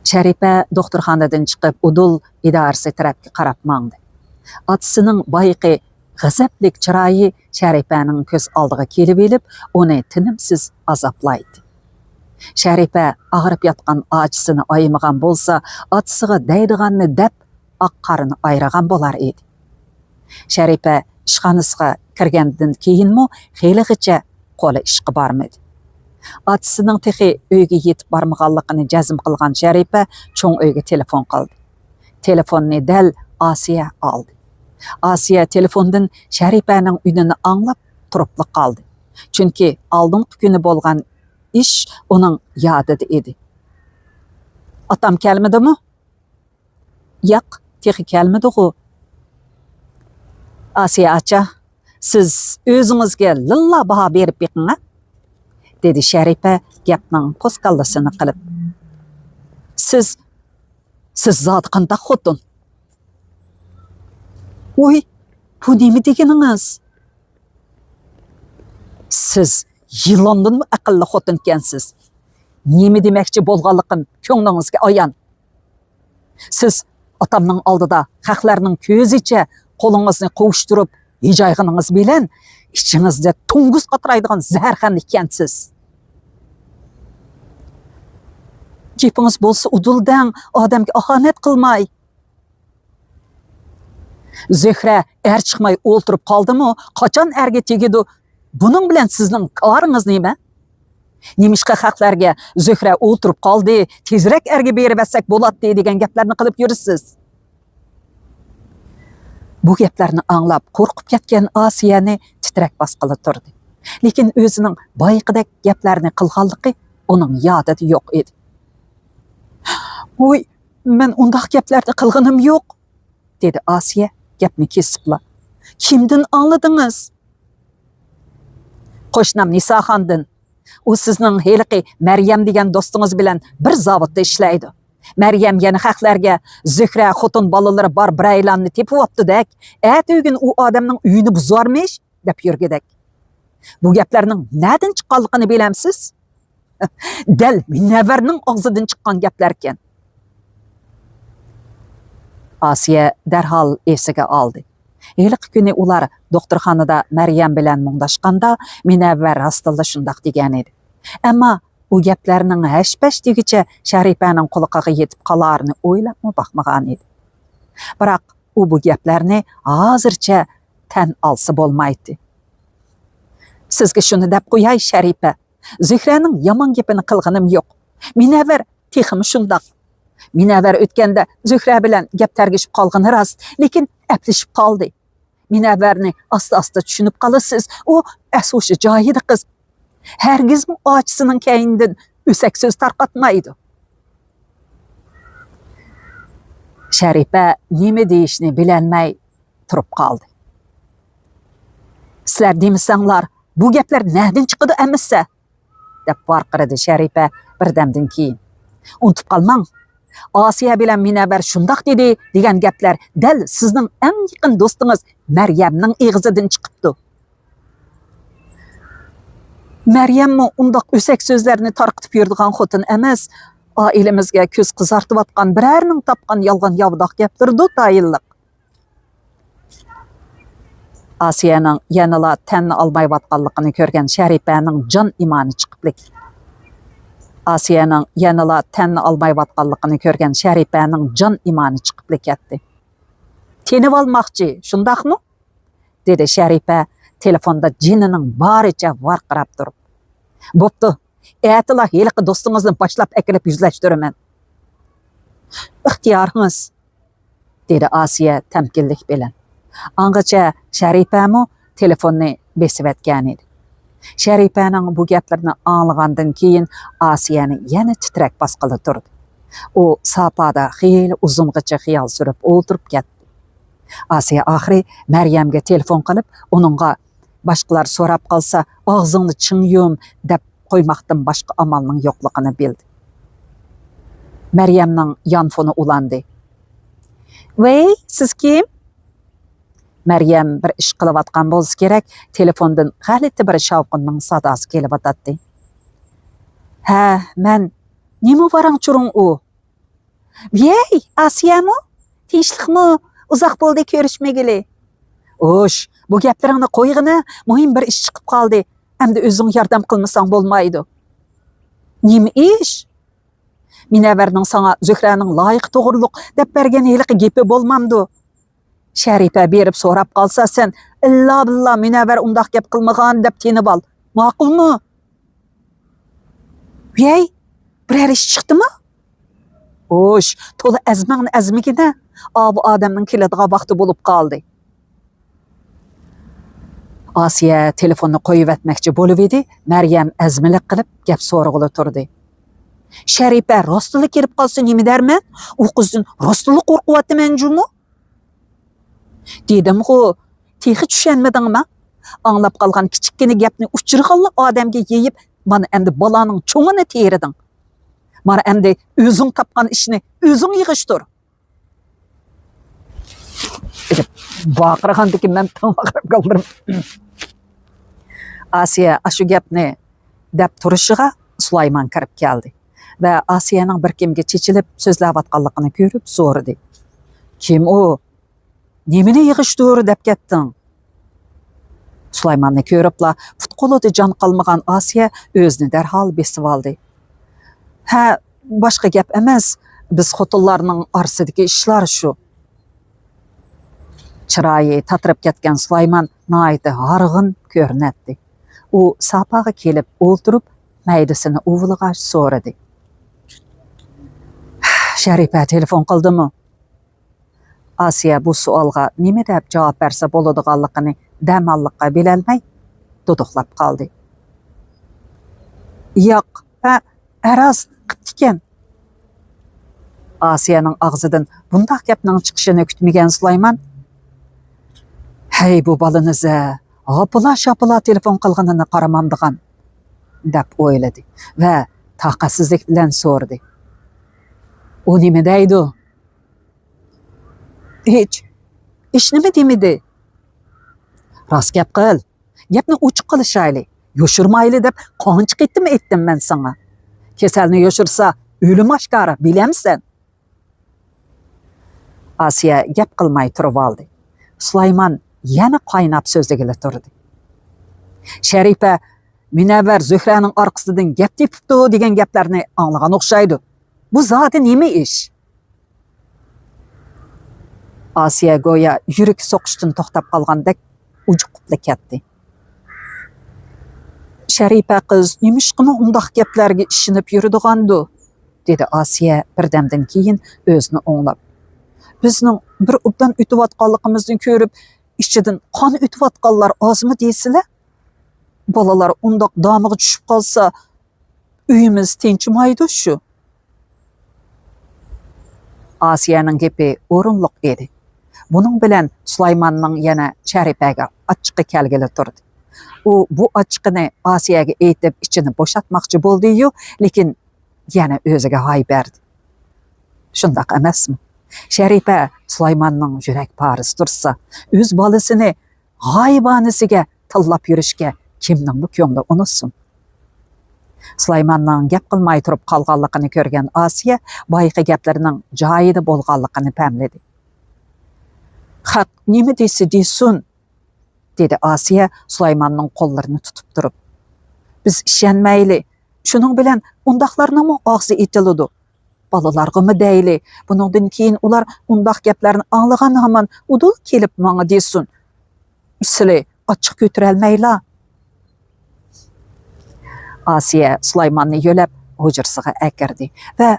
Sharifa doktorxonadan chiqib, udul idorasi tarafga qarab mangdi. Otasining boyiqi g'azablik chiroyi Sharifaning ko'z oldiga kelib elib, uni tinimsiz azoblaydi. Sharifa og'rib yotgan ojisini oymagan bo'lsa, otasiga deydiganni deb oq qorini ayragan bo'lar edi. Sharifa ishxonasiga kirgandan keyinmi xeylig'icha qo'li ishqa bormadi. Otasining texi uyga yetib bormaganligini jazm qilgan Sharifa cho'ng uyga telefon qildi. Telefonni dal Osiya oldi. Osiya telefondan Sharifaning uyini anglab turib qoldi. Chunki oldingi kuni bo'lgan ish uning yodida edi. Otam kelmadimi? Yo'q, texi kelmadi-ku. Osiya acha, siz o'zingizga lilla baho berib beqing, dedi Sharifa gapning qo'sqallasini qilib. Siz zot qanday xotin? Oy, bu nima deganingiz? Siz yilondanmi aqlli xotin ekansiz? Nima demoqchi bo'lganligim ko'nglingizga ayon. Siz otamning oldida haqlarning ko'zicha qo'lingizni qovushtirib, yeyjayğınız bilan ichingizda tungus qatiraydigan zaharxan ekansiz. Gapingiz bo'lsa uduldan odamga ahonat qilmay. Zuhra er chiqmay o'ltirib qoldimi? Qachon erga tegidi? Buning bilan sizning koringiz nima? Nemishqa haqlarga Zuhra o'ltirib qoldi, tezroq erga berib atsak bo'ladi degan gaplarni qilib yurisiz. Bu gaplarni anglab qo'rqib ketgan Osiyani titrak bosqili turdi. Lekin o'zining boyiqidek gaplarni qilganligi uning yodida yo'q edi. "Voy, men undaq gaplarni qilganim yo'q", dedi Osiya gapni kesibla. "Kimdan angladingiz?" "Qo'shnam Nisoxondan. U sizning heliqi Maryam degan do'stingiz bilan bir zavodda ishlaydi. Maryam yana haqlarga Zuhra xotin bolalari bor biraylarni tepiyapti-dak. Atugin u odamning uyini buzarmish deb yurgidak. Bu gaplarning nerdan chiqqanligini bilamsiz? Dal Munavvarning og'zidan chiqqan gaplar ekan." Osiya darhol esiga oldi. Ilk kuni ular doktorxonada Maryam bilan mungdashganda Munavvar rostilla shundoq degan edi. Ammo u gaplarning hash-pash degicha Sharifaning quloqiga yetib qolarini o'ylabmi baxmagan edi. Biroq u bu gaplarni hozircha tan olsa bo'lmaydi. "Sizga shuni deb qo'yay Sharifa, Zuhraning yomon gapini qilganim yo'q. Munavvar texmi shundoq. Munavvar o'tganda Zuhra bilan gap targishib qolgani rost, lekin aplashib qoldi. Munavvarni asta-asta tushunib qolasiz, u ashushi joyida qiz. Hargizmi ochisining kaynidan o'sak so'z tarqatmaydi." Sharifa nima deyishni bilolmay turib qoldi. "Sizlar demisanglar, bu gaplar nereden chiqadi emissa? Deb varqiradi Sharifa birdamdan keyin. Unutib qolmang. Asiya bilan Minavvar shundoq dedi degan gaplar dal sizning eng yaqin do'stingiz Maryamning og'zidan chiqibdi. Maryammi undoq o'sak so'zlarni tarqitib yuradigan xotin emas, oilamizga ko'z qizartayotgan birarning topgan yolg'on yavdoq gaplardi tayinliq. Asiyaning yanala tanni olmayotganligini ko'rgan Sharifaning jon imoni chiqiblik. Asiyaning yanala tanni olmayotganligini ko'rgan Sharifaning jon imoni chiqiblik ketdi. Tenib olmoqchi, shundaqmi? Dedi Sharifa telefonda jinining boricha varqirab turib. Bo'pti, aytila heliqi do'stingizni boshlab akilib yuzlashtiraman. İxtiyoringiz, dedi Asiya tamkinlik bilan. Angacha Sharifamu telefonni besib etgan edi. Sharifaning bu gaplarni anglagandan keyin Asiyani yana titrak bosqili turdi. U sopada xeyli uzungacha xiyol surib o'tirib ketdi. Asiya oxiri Maryamga telefon qilib, uningga boshqalar so'rab qolsa, og'zingni ching yum deb qo'ymoqdan boshqa amalning yo'qligini bildi. Maryamning yonfoni ulandi. "Voy, siz kim?" Maryam bir ish qilayotgan bo'lsa kerak, telefondan g'alati bir shovqinning sadosi kelyapti. "Ha, men nima varang churing u?" "Voy, Asiyami? Tinchlikmi? Uzoq bo'ldi ko'rishmagili." "O'sh, bu gaplaringni qo'yg'ina, muhim bir ish chiqib qoldi. Endi o'zing yordam qilmasang bo'lmaydi." "Nima ish?" "Minavvarning sana Zuhraning loyiq to'g'riliq deb bergan heliqi gapi bo'lmamdi. Sharifa berib so'rab qolsa sen illa billah Minavvar undoq gap qilmagan deb tenib ol. Ma'qulmi?" "Voy, biror ish chiqdimi?" "O'sh, to'la azmangni azmigina, bu odamning keladigan vaqti bo'lib qoldi." Asiya telefonni qo'yib etmoqchi bo'lib edi, Maryam azmilik qilib gap so'rag'ili turdi. "Sharifa rostili kirib qolsa nima derman? U qizdan rostili qo'rqyaptiman-jumi?" "Dedim-ku, texi tushunmadingmi? Anglab qolgan kichikkina gapni uchirg'anli odamga yeyib, mana endi bolaning cho'ngini teriding. Mana endi o'zing topgan ishni o'zing yig'ishtir." Baqirgandiki men tang'ib qoldim. Asiya shu gapni deb turishiga Sulaymon kirib keldi va Asiyaning bir kimga chechilib so'zlayotganligini ko'rib so'radi. "Kim u? Nimani yig'ishtir deb ketding?" Sulaymonni ko'ribla futqulida jon qolmagan Asiya o'zini darhol besib oldi. "Ha, boshqa gap emas, biz xotinlarning orasidagi ishlar shu." Chiroyi tatirib ketgan Sulaymon nihoyat g'arg'in ko'rinadi. U sopaga kelib o'ltirib, maydasini uvlig'ash so'radi. "Sharifa telefon qildimi?" Asiya bu savolga nima deb javob bersa bo'ladiganligini damalliqqa bilolmay duduqlab qoldi. "Yo'q, arost qiptikan." Asiyaning og'zidan bunday gapning chiqishini kutmagan Sulaymon, "Hey bu balaniz-a, apala-shapala telefon qilganini qaramamdigan" deb o'yladi va taqatsizlik bilan so'radi. "U nima deydi?" "Hech. Ish nima demidi?" "Rost gap qil. Gapni ochiq qilishayli. Yoshirmayli deb qancha qetdim aytdim men sana. Kasalni yoshirsa o'lim oshkora, bilamsan?" Asiya gap qilmay turib oldi. Sulaymon yana qaynab so'zligili turdi. "Sharifa Minavvar Zuhraning orqasidan gap tepibdi degan gaplarni anglagan o'xshaydi. Bu zoti nima ish?" Asiya go'yo yurak so'qishdan to'xtab qolgandek ujuqib ketdi. "Sharifa qiz nimishqimi undoq gaplarga ishinib yuradigandu?" dedi Asiya birdamdan keyin o'zini o'nglab. "Bizning bir obdan o'tayotganligimizni ko'rib, ichidan qon o'tayotganlar ozmi deysizlar? Bolalar undoq domiga tushib qolsa, uyimiz tinchimaydi shu." Asiyaning gapi o'rinliq edi. Buning bilan Sulaymonning yana Sharifaga ochiqqa kelgili turdi. U bu açıqını Asiyaga aytib içini boşatmoqchi bo'ldi-yu, lekin yana o'ziga hay berdi. Shundaq emasmi? Sharifa Sulaymonning yurak parisi tursa, o'z bolasini g'oyibonisiga tillab yurishga kimning bu ko'ngli unutsin? Sulaymonning gap qilmay turib qolganligini ko'rgan Asiya boyqi gaplarining joyida bo'lganligini pamladi. Haq nima desa desin, dedi Asiya Sulaymonning qo'llarini tutib turib. Biz ishonmayli. Shuning bilan undaqlarning og'zi etiladi. Balalarga deyli. Buningdan keyin ular undaq gaplarni anglagan hamon udul kelib menga desin. Sizlar ochiq ko'tarolmaylar. Asiya Sulaymonni yo'lab hujrasiga akirdi va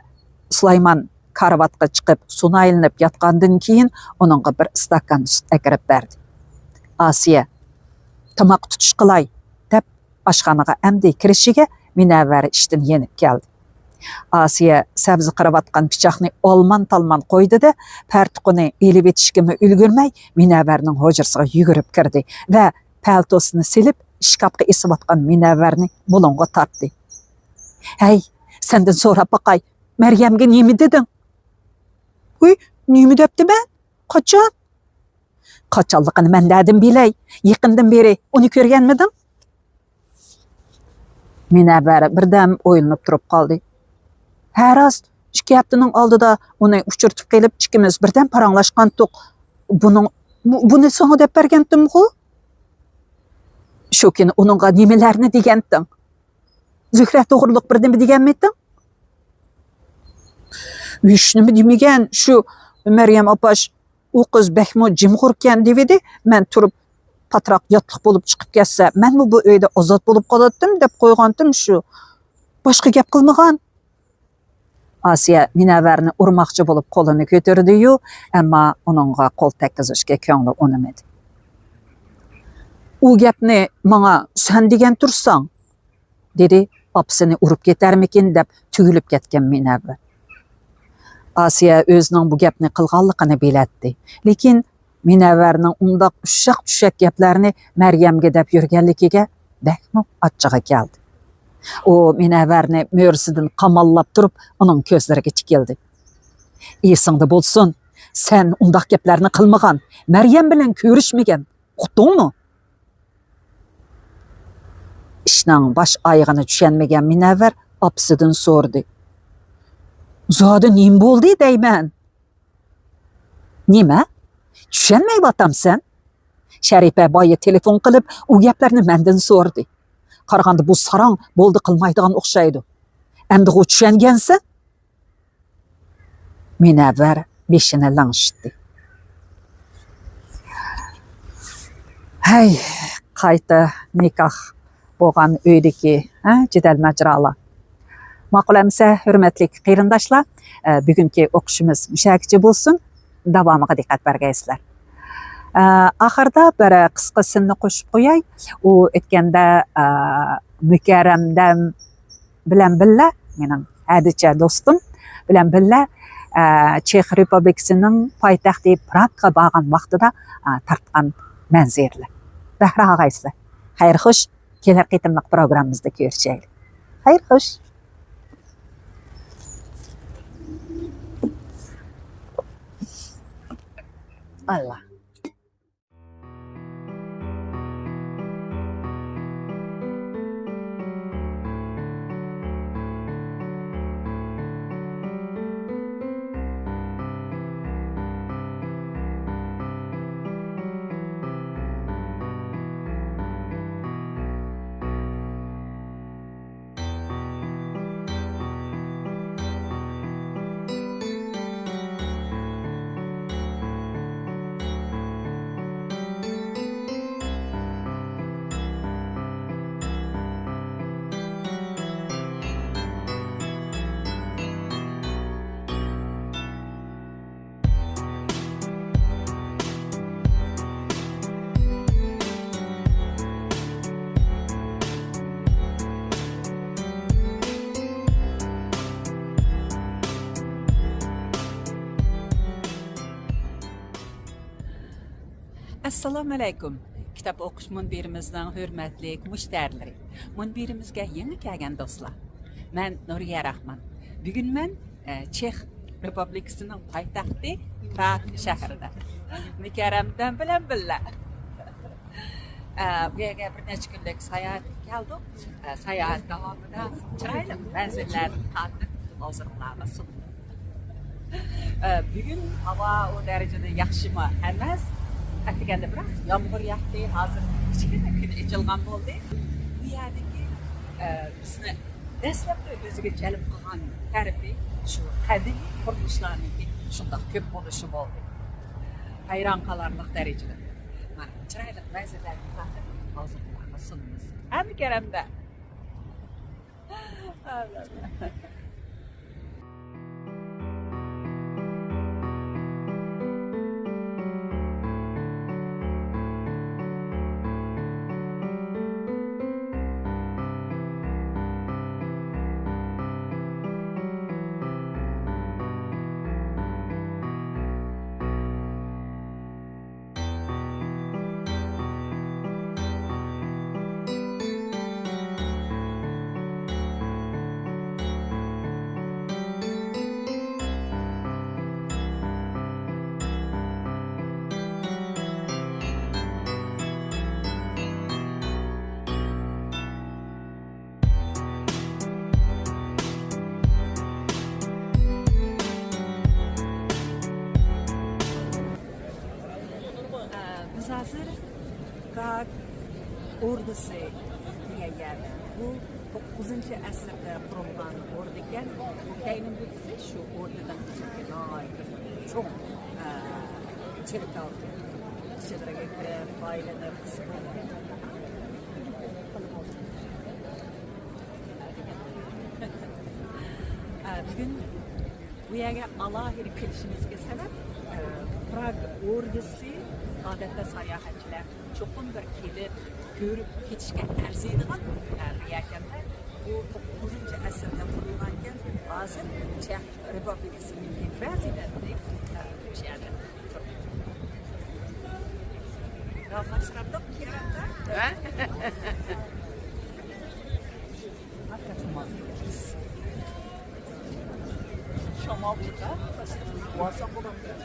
Sulaymon karvatga chiqib suvni aylanib yotgandan keyin uningga bir stakan sut akirib berdi. Asiya tomoq tutish qilay deb oshxonaga amdi kirishiga Minavvar ishdan yenib keldi. Asiya sabzi qiravatgan pichoqni olman-talman qo'ydi-da, partuqini elib etishga ulgurmay Minavvarning hujrasiga yugurib kirdi va paltosini silib shkafga esayotgan Minavvarni bulonga tortdi. "Hey, sendan so'rab boqay, Maryamga nima deding?" "Uy, nima debdi ben? Qachon?" "Qachonligini men dedim bilay. Yaqindan beri uni ko'rganmiding?" Minavvar birdan o'ylanib turib qoldi. "Ha rost, 2 haftaning oldida uni uchirtib kelib ikkimiz birdan paranglashgandik. Buni senga deb bergandim-ku?" "Shu kuni uningga nimalarni deganding? Zuhra to'g'riliq birdan deganmiding?" "Hech nima demagan, shu Maryam opash u qiz bakmo jimg'urkan devidi, men turib patroq yotliq bo'lib chiqib ketsa, men bu uyda ozod bo'lib qoladim deb qo'ygandim shu. Boshqa gap qilmagan." Asiya Minavvarni urmoqchi bo'lib qo'lini ko'tardi-yu, ammo uningga qo'l tekkizishga ko'ngli unamadi. "U gapni menga sen degan tursang," dedi, opasini urib ketarmikin deb tugilib ketgan Minavvar. Asiya o'zining bu gapni qilganligini bilatdi, lekin Minavvarning undaq ushaq-tushaq gaplarni Maryamga deb yurganligiga bakmo achchig'i keldi. U Minavvarni mo'rsidan qamallab turib, uning ko'zlariga tikildi. "Esingda bo'lsin, sen undaq gaplarni qilmagan, Maryam bilan ko'rishmagan, uqdingmi?" Ishning bosh oyog'ini tushunmagan Minavvar opasidan so'rdi. "Zodi nim bo'ldi deyman?" "Nima? Tushunmayapsan? Sharifa boya telefon qilib, u gaplarni mendan so'rdi. Qaraganda bu sarang bo'ldi qilmaydigan o'xshaydi. Endi u tushungansa?" Minavvar beshini langshitdi. "Hay, qayta nikoh bo'lgan uydagi, jidal majrolar. Ma'qulamsa, hurmatli qarindoshlar, bugungi o'qishimiz mushakichi bo'lsin. Davomiga diqqat bergaysizlar. Oxirida bir qisqasini qo'shib qo'yay. U aytganda Mukarramdam bilan billa, mening hadicha do'stim bilan billa Chex Respublikasining poytaxti Pragga borgan vaqtida tartgan manzirlar. Bahra og'aysizlar. Xayr xush, kelar qitimliq programmamizda ko'rishaylik. Xayr xush. Allah. Assalomu alaykum. Kitob o'qish munbirimizning hurmatli mushtariylari. Munbirimizga yangi kelgan do'stlar. Men Nuriya Rahman. Bugun men Chex Respublikasining poytaxti Prag shahrida. Mukarramdan bilan billa. Bu yerga bir necha kunlik sayohat keldik. Sayohat davomida chiroyli manzillarni tatib hozirlanamiz. Bugun havo o darajada yaxshimi emas. Atiganda biroz yomg'ir yog'di, hozir kichkina kun ichilgan bo'ldi. Bu yerdagi bizni dastlabki o'ziga jalb qilgan tarifi shu qadimiy qurilishlarniki shundoq ko'p bo'lishi bo'ldi. Hayron qolarlik darajada. Mana chiroyli manzillarni tatib hozir sunamiz. Hamma karamda. Biz hazır Prag ordusu degan yerda. Bu 9 asrda qurilgan ordu ekan. Keyin bu shu ordudan çok çelikal şeylere kirib, faylanib, bugün bu yerga alohida kelishimizga sabab Prag ordusi odatda sayohatchilar cho'qin bir kelib ko'rib ketishga arziydigan ekanda bu 9 asrda qurilgan ekan. Hozir Chex Respublikasining prezidenti o'sha yerda turibdi. Rahmatlardan kerakda. Şoma burada. Varsa bulamıyor.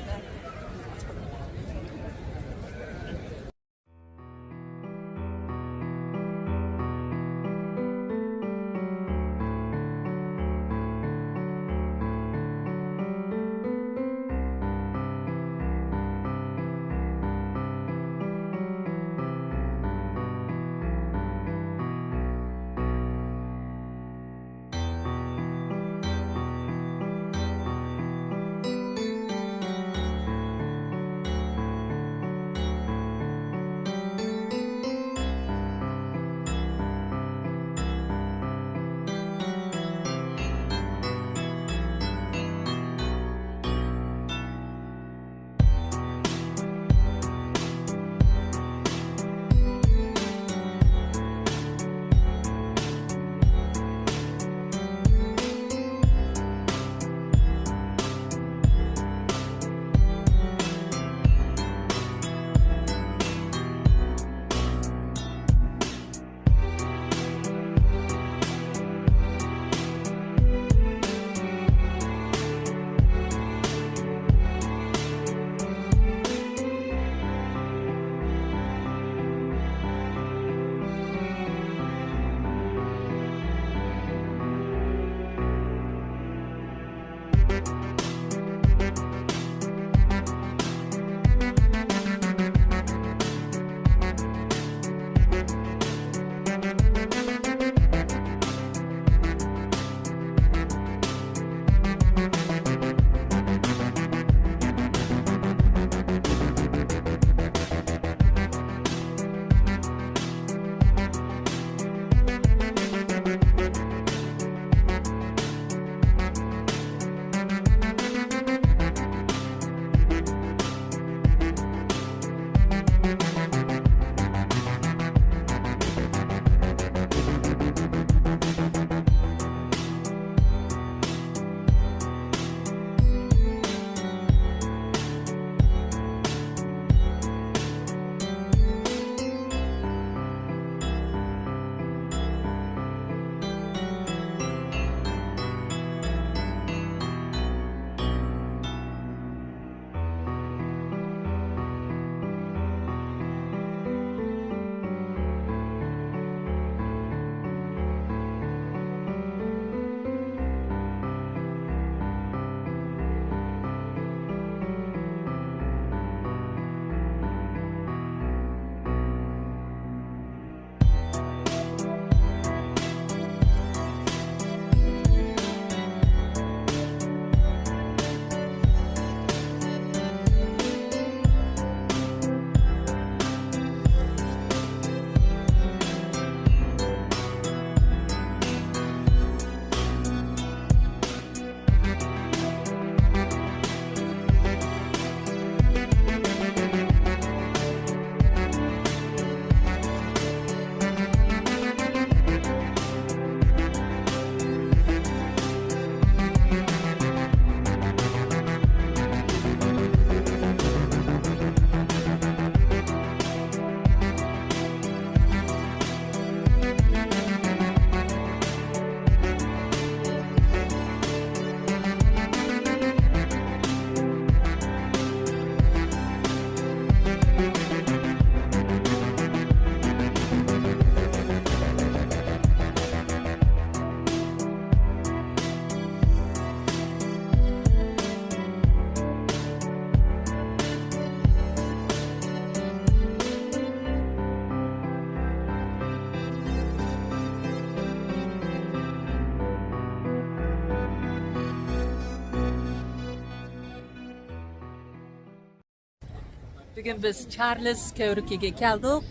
Bugün biz Charles Kövrüki'ye geldik.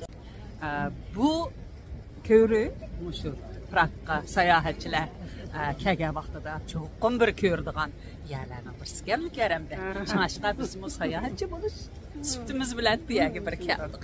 Bu kövrü, şu Prag'a seyahatçiler kelgen vaqtida çoğun bir kördügan yerlerden birisi geldik Kerem'de. Şaşqa biz bu seyahatçi buluş sütümüz bilen diye bir geldik.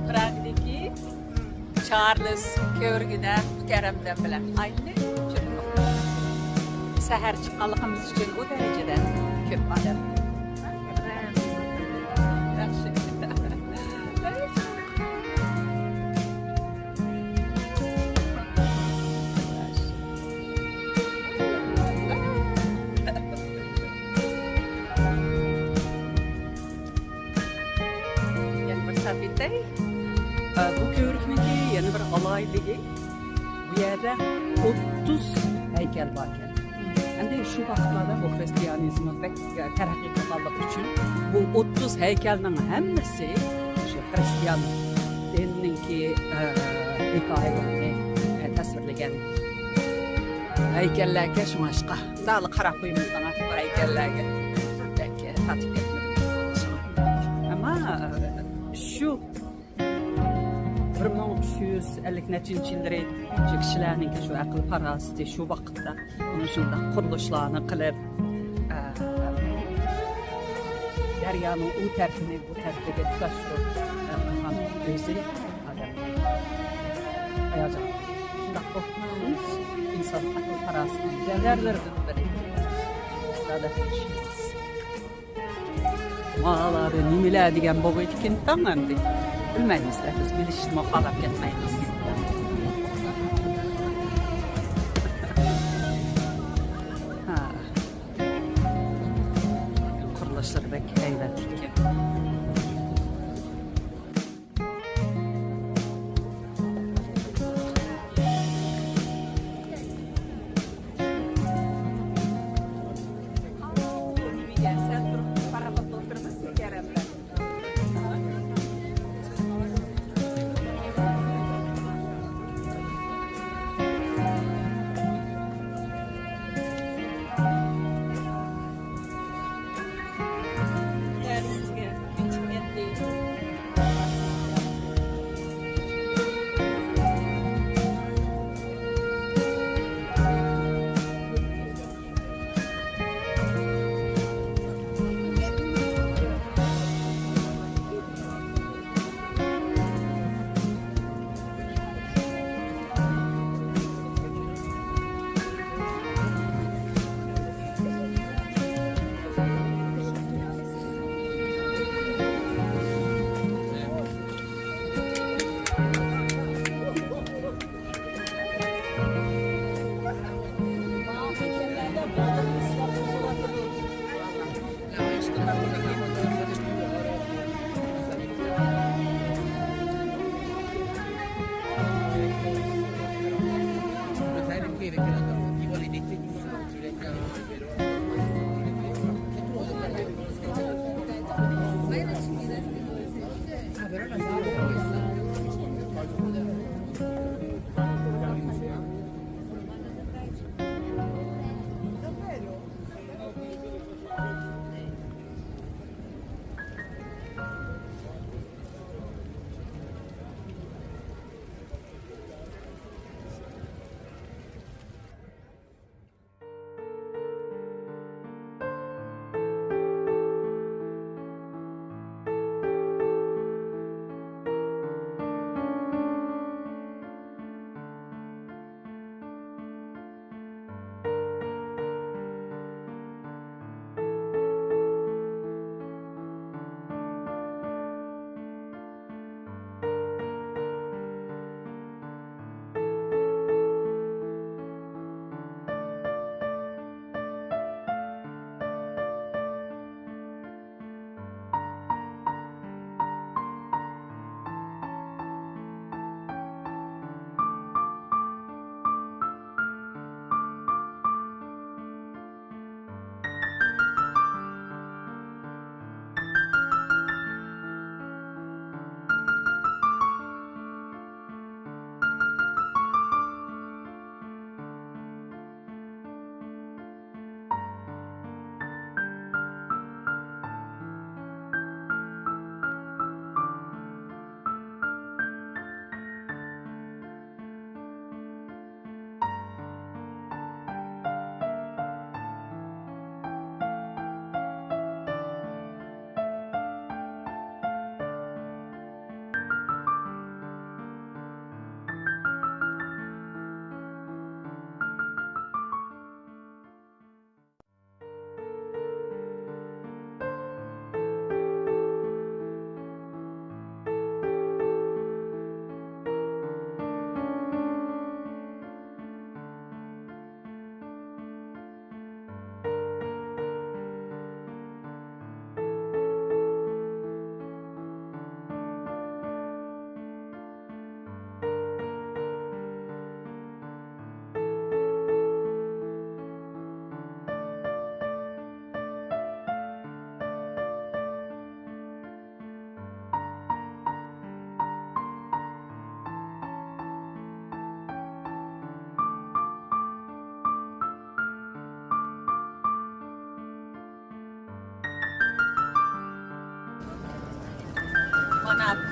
Prag'daki Charles Kövrüki'de Kerem'den bilen aynı. Seher çıqqanlığımız için o derecede köp adam. Yani bir sabitey, bu kövrükneki yeni bir alayligi. Bu yerde 30 heykel varken. Hem de şu vaxtlarda bu Hristiyanizmi pek terakki kılmak için bu 30 heykelin hemmesi şu Hristiyan dinininki hikayelerini tasvirlegen heykellerge şu aşka. Dağlı karakuyumuzdan bu heykellerge tatip etmedik. Ama şu 1350 yılları şu kişilerin şu akıl parası şu vakitte onun şunda kuruluşlarını kılıp deryanın o tarafını bu tarafına tutaştırıp kafan özü adam ayacak. Şunda korkmuyoruz insan akıl parasını değerlerden biri. İstada düşünmez. Mağaları nimeler diyen baba etikin tamamdı. Bilmeyiz de biz bilişim muhalif etmeyiz. Kuruluşları belki eğlendik.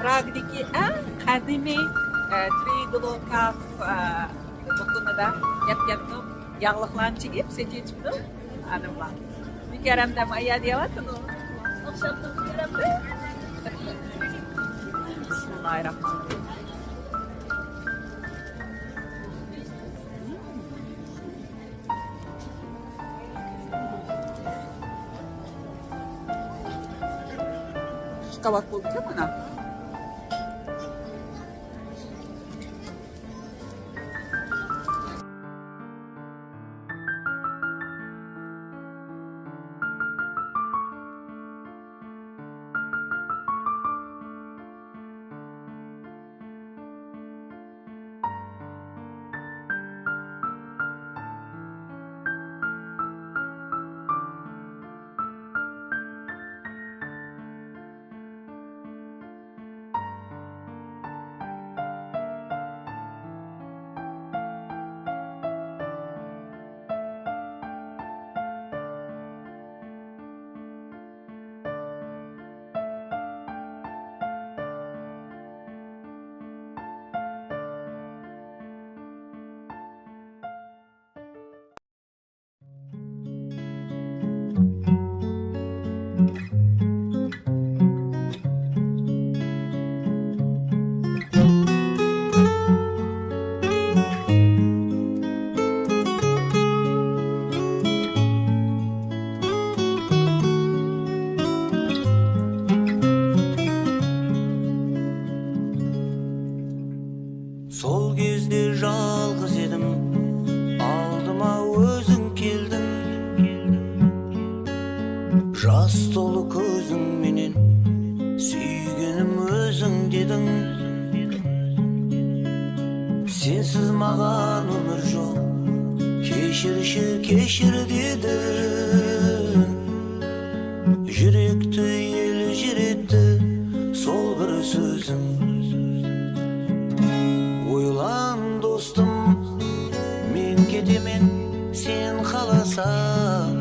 Prag'dagi eng qadimiy Tridolo Kaf do'konida yapgandim. Yağlıqlarını çekip seçtim. Hanımlar. Bir keremde maya diyevatın o. Akşamda bir keremde. Bismillahirrahmanirrahim. Şu kavak bulduk ya bana. Sol кезде жалғыз едім, алдыма өзің келдің. Жас толы көзіңменен сүйгенім өзің дедің. Сенсіз маған өмір жоқ, кешірші кешір дедің. Жүректі елжіретті сол бір сөзің. Ойлан достым, мен кетемен, сен қаласаң.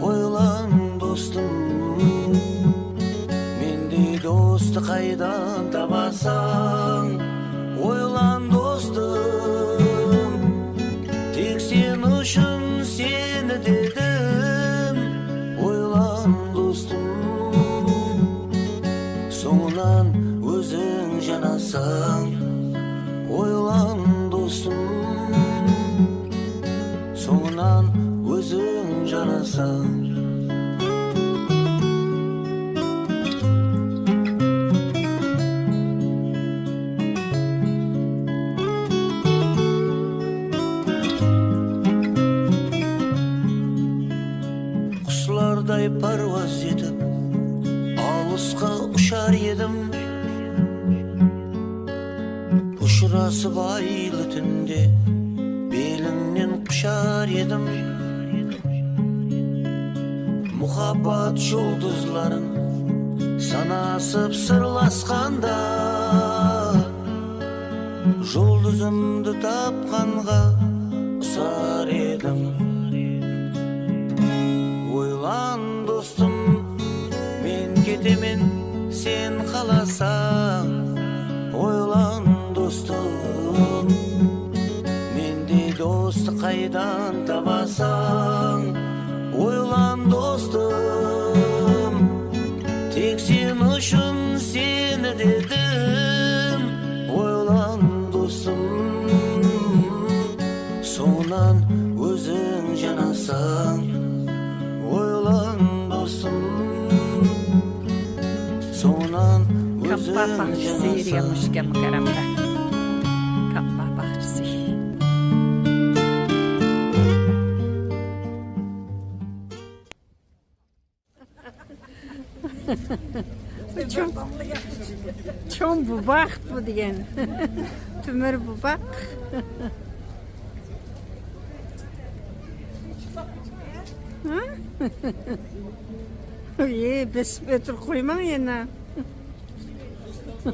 Ойлан достым, мендей досты қайдан табасаң. Ойлан достым, тек сен үшін сені дедім. Ойлан достым, соңынан өзің жанасаң. Ойлан достым, соңынан өзің жанасаң. Құслардай паруаз етіп, алысқа ұшар едім. Ұшырасып айлы түнде беліңнен құшар едім. Мұхаббат жұлдызларын санасып сырласқанда, жұлдызымды тапқанға ұсар едім. Ойлан достым, мен кетемен, сен қаласаң. Ойлан достым, мендей досты қайдан табасаң. Ойлан достым, тек сен үшін сені дедім. Ойлан достым, соңынан өзің жанасаң. Ойлан достым, соңынан өзің жанасаң. Kappa bahçesi. Çoğun bubak bu diyen. Tümür bubak. İyi, besbetül koyman yine. Hı.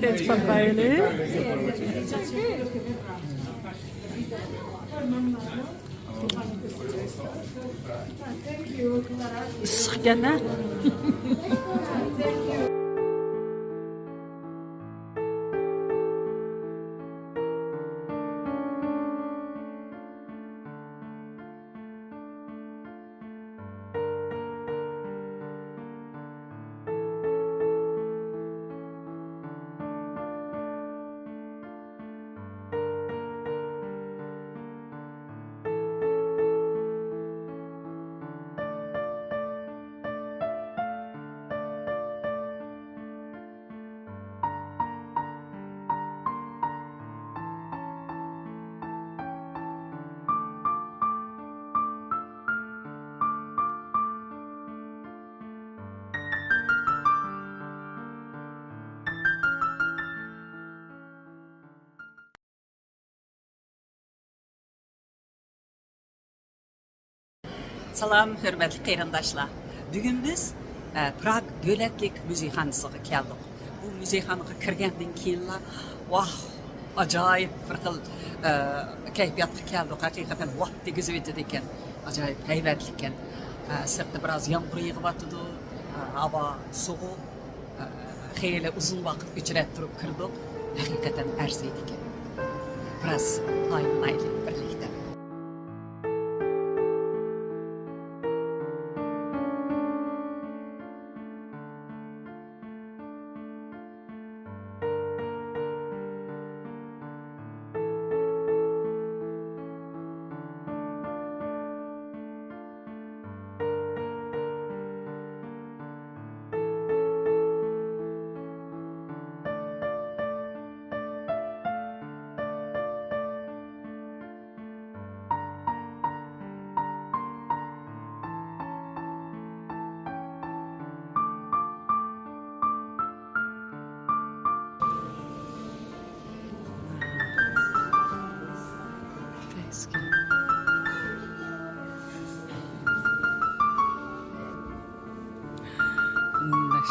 It's papayeli. Issiq gana. Salam, hörmətli qeyrindaşlar. Bugün biz Prag Dövlətlik Muzeyxanasıga keldik. Bu muzeyxanaga kirgandan keyinla vah, ajoyib bir xil kayfiyatga keldik. Haqiqatan vaqt tegizib o'tdi ekan. Ajoyib haybatli ekan. Sirtda biroz yomg'ir yog'yapti. Havo sovuq. Xeyli uzun vaqt o'chirib turib kirdik. Haqiqatan arziydi ekan. Biroz aylanaylik birlikda.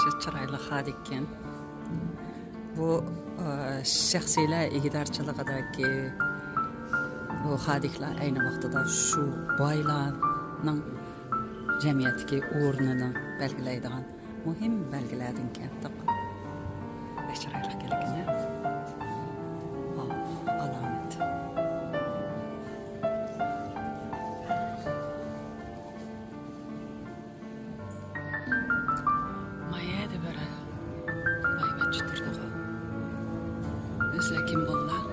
Şu çıraylı xadikken. Bu şəxsiylə iqtidarçılığıdakı bu xadiklər eyni vaxtda şu baylarının cəmiyyətdəki ornunu belgiləydiğən mühim belgilərdən kənddir. Çıraylı gələkən. Alamet. Kim bunlar?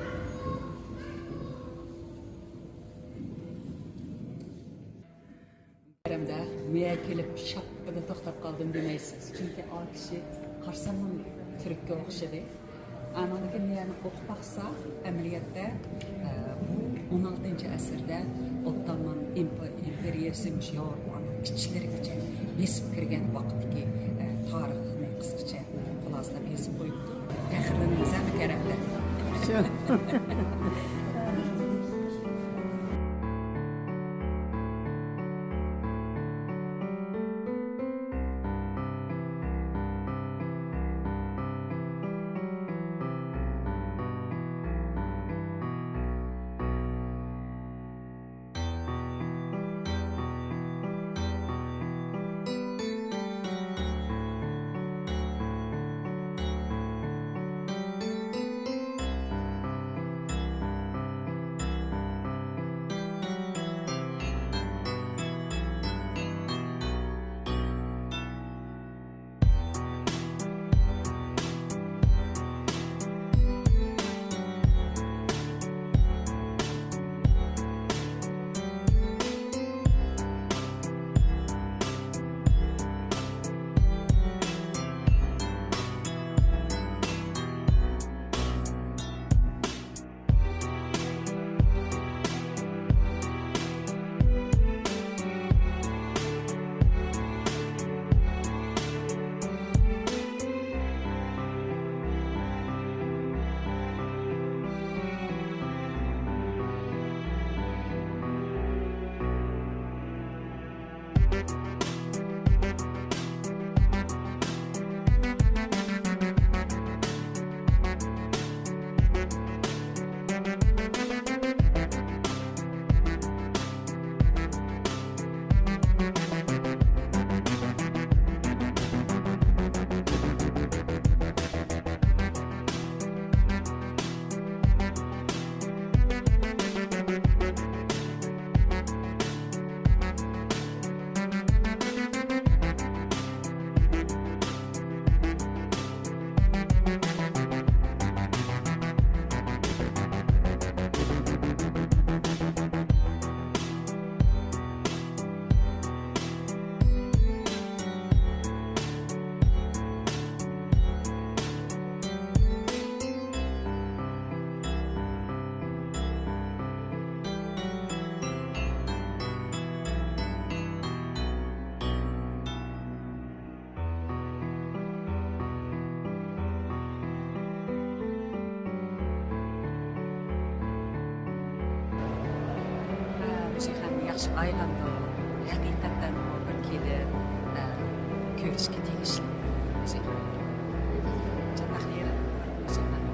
Erimde müye kelip şapkada toxtab qaldım demeysiz. Çünkü o kişi qarsamın Türk'e oxşadı. Ama niyani oqib baxsaq, əməliyyatda bu 16-cı əsrdə Ottoman imperiyası içlerigacha besib kirgan vaqtdagi tarixni qisqacha xulosada besib qo'yibdi. Faxrlanamiz Karamda. yaxshi aylandi. Haqiqatan bir kelib ko'rishga tegishli. Jannat xayr.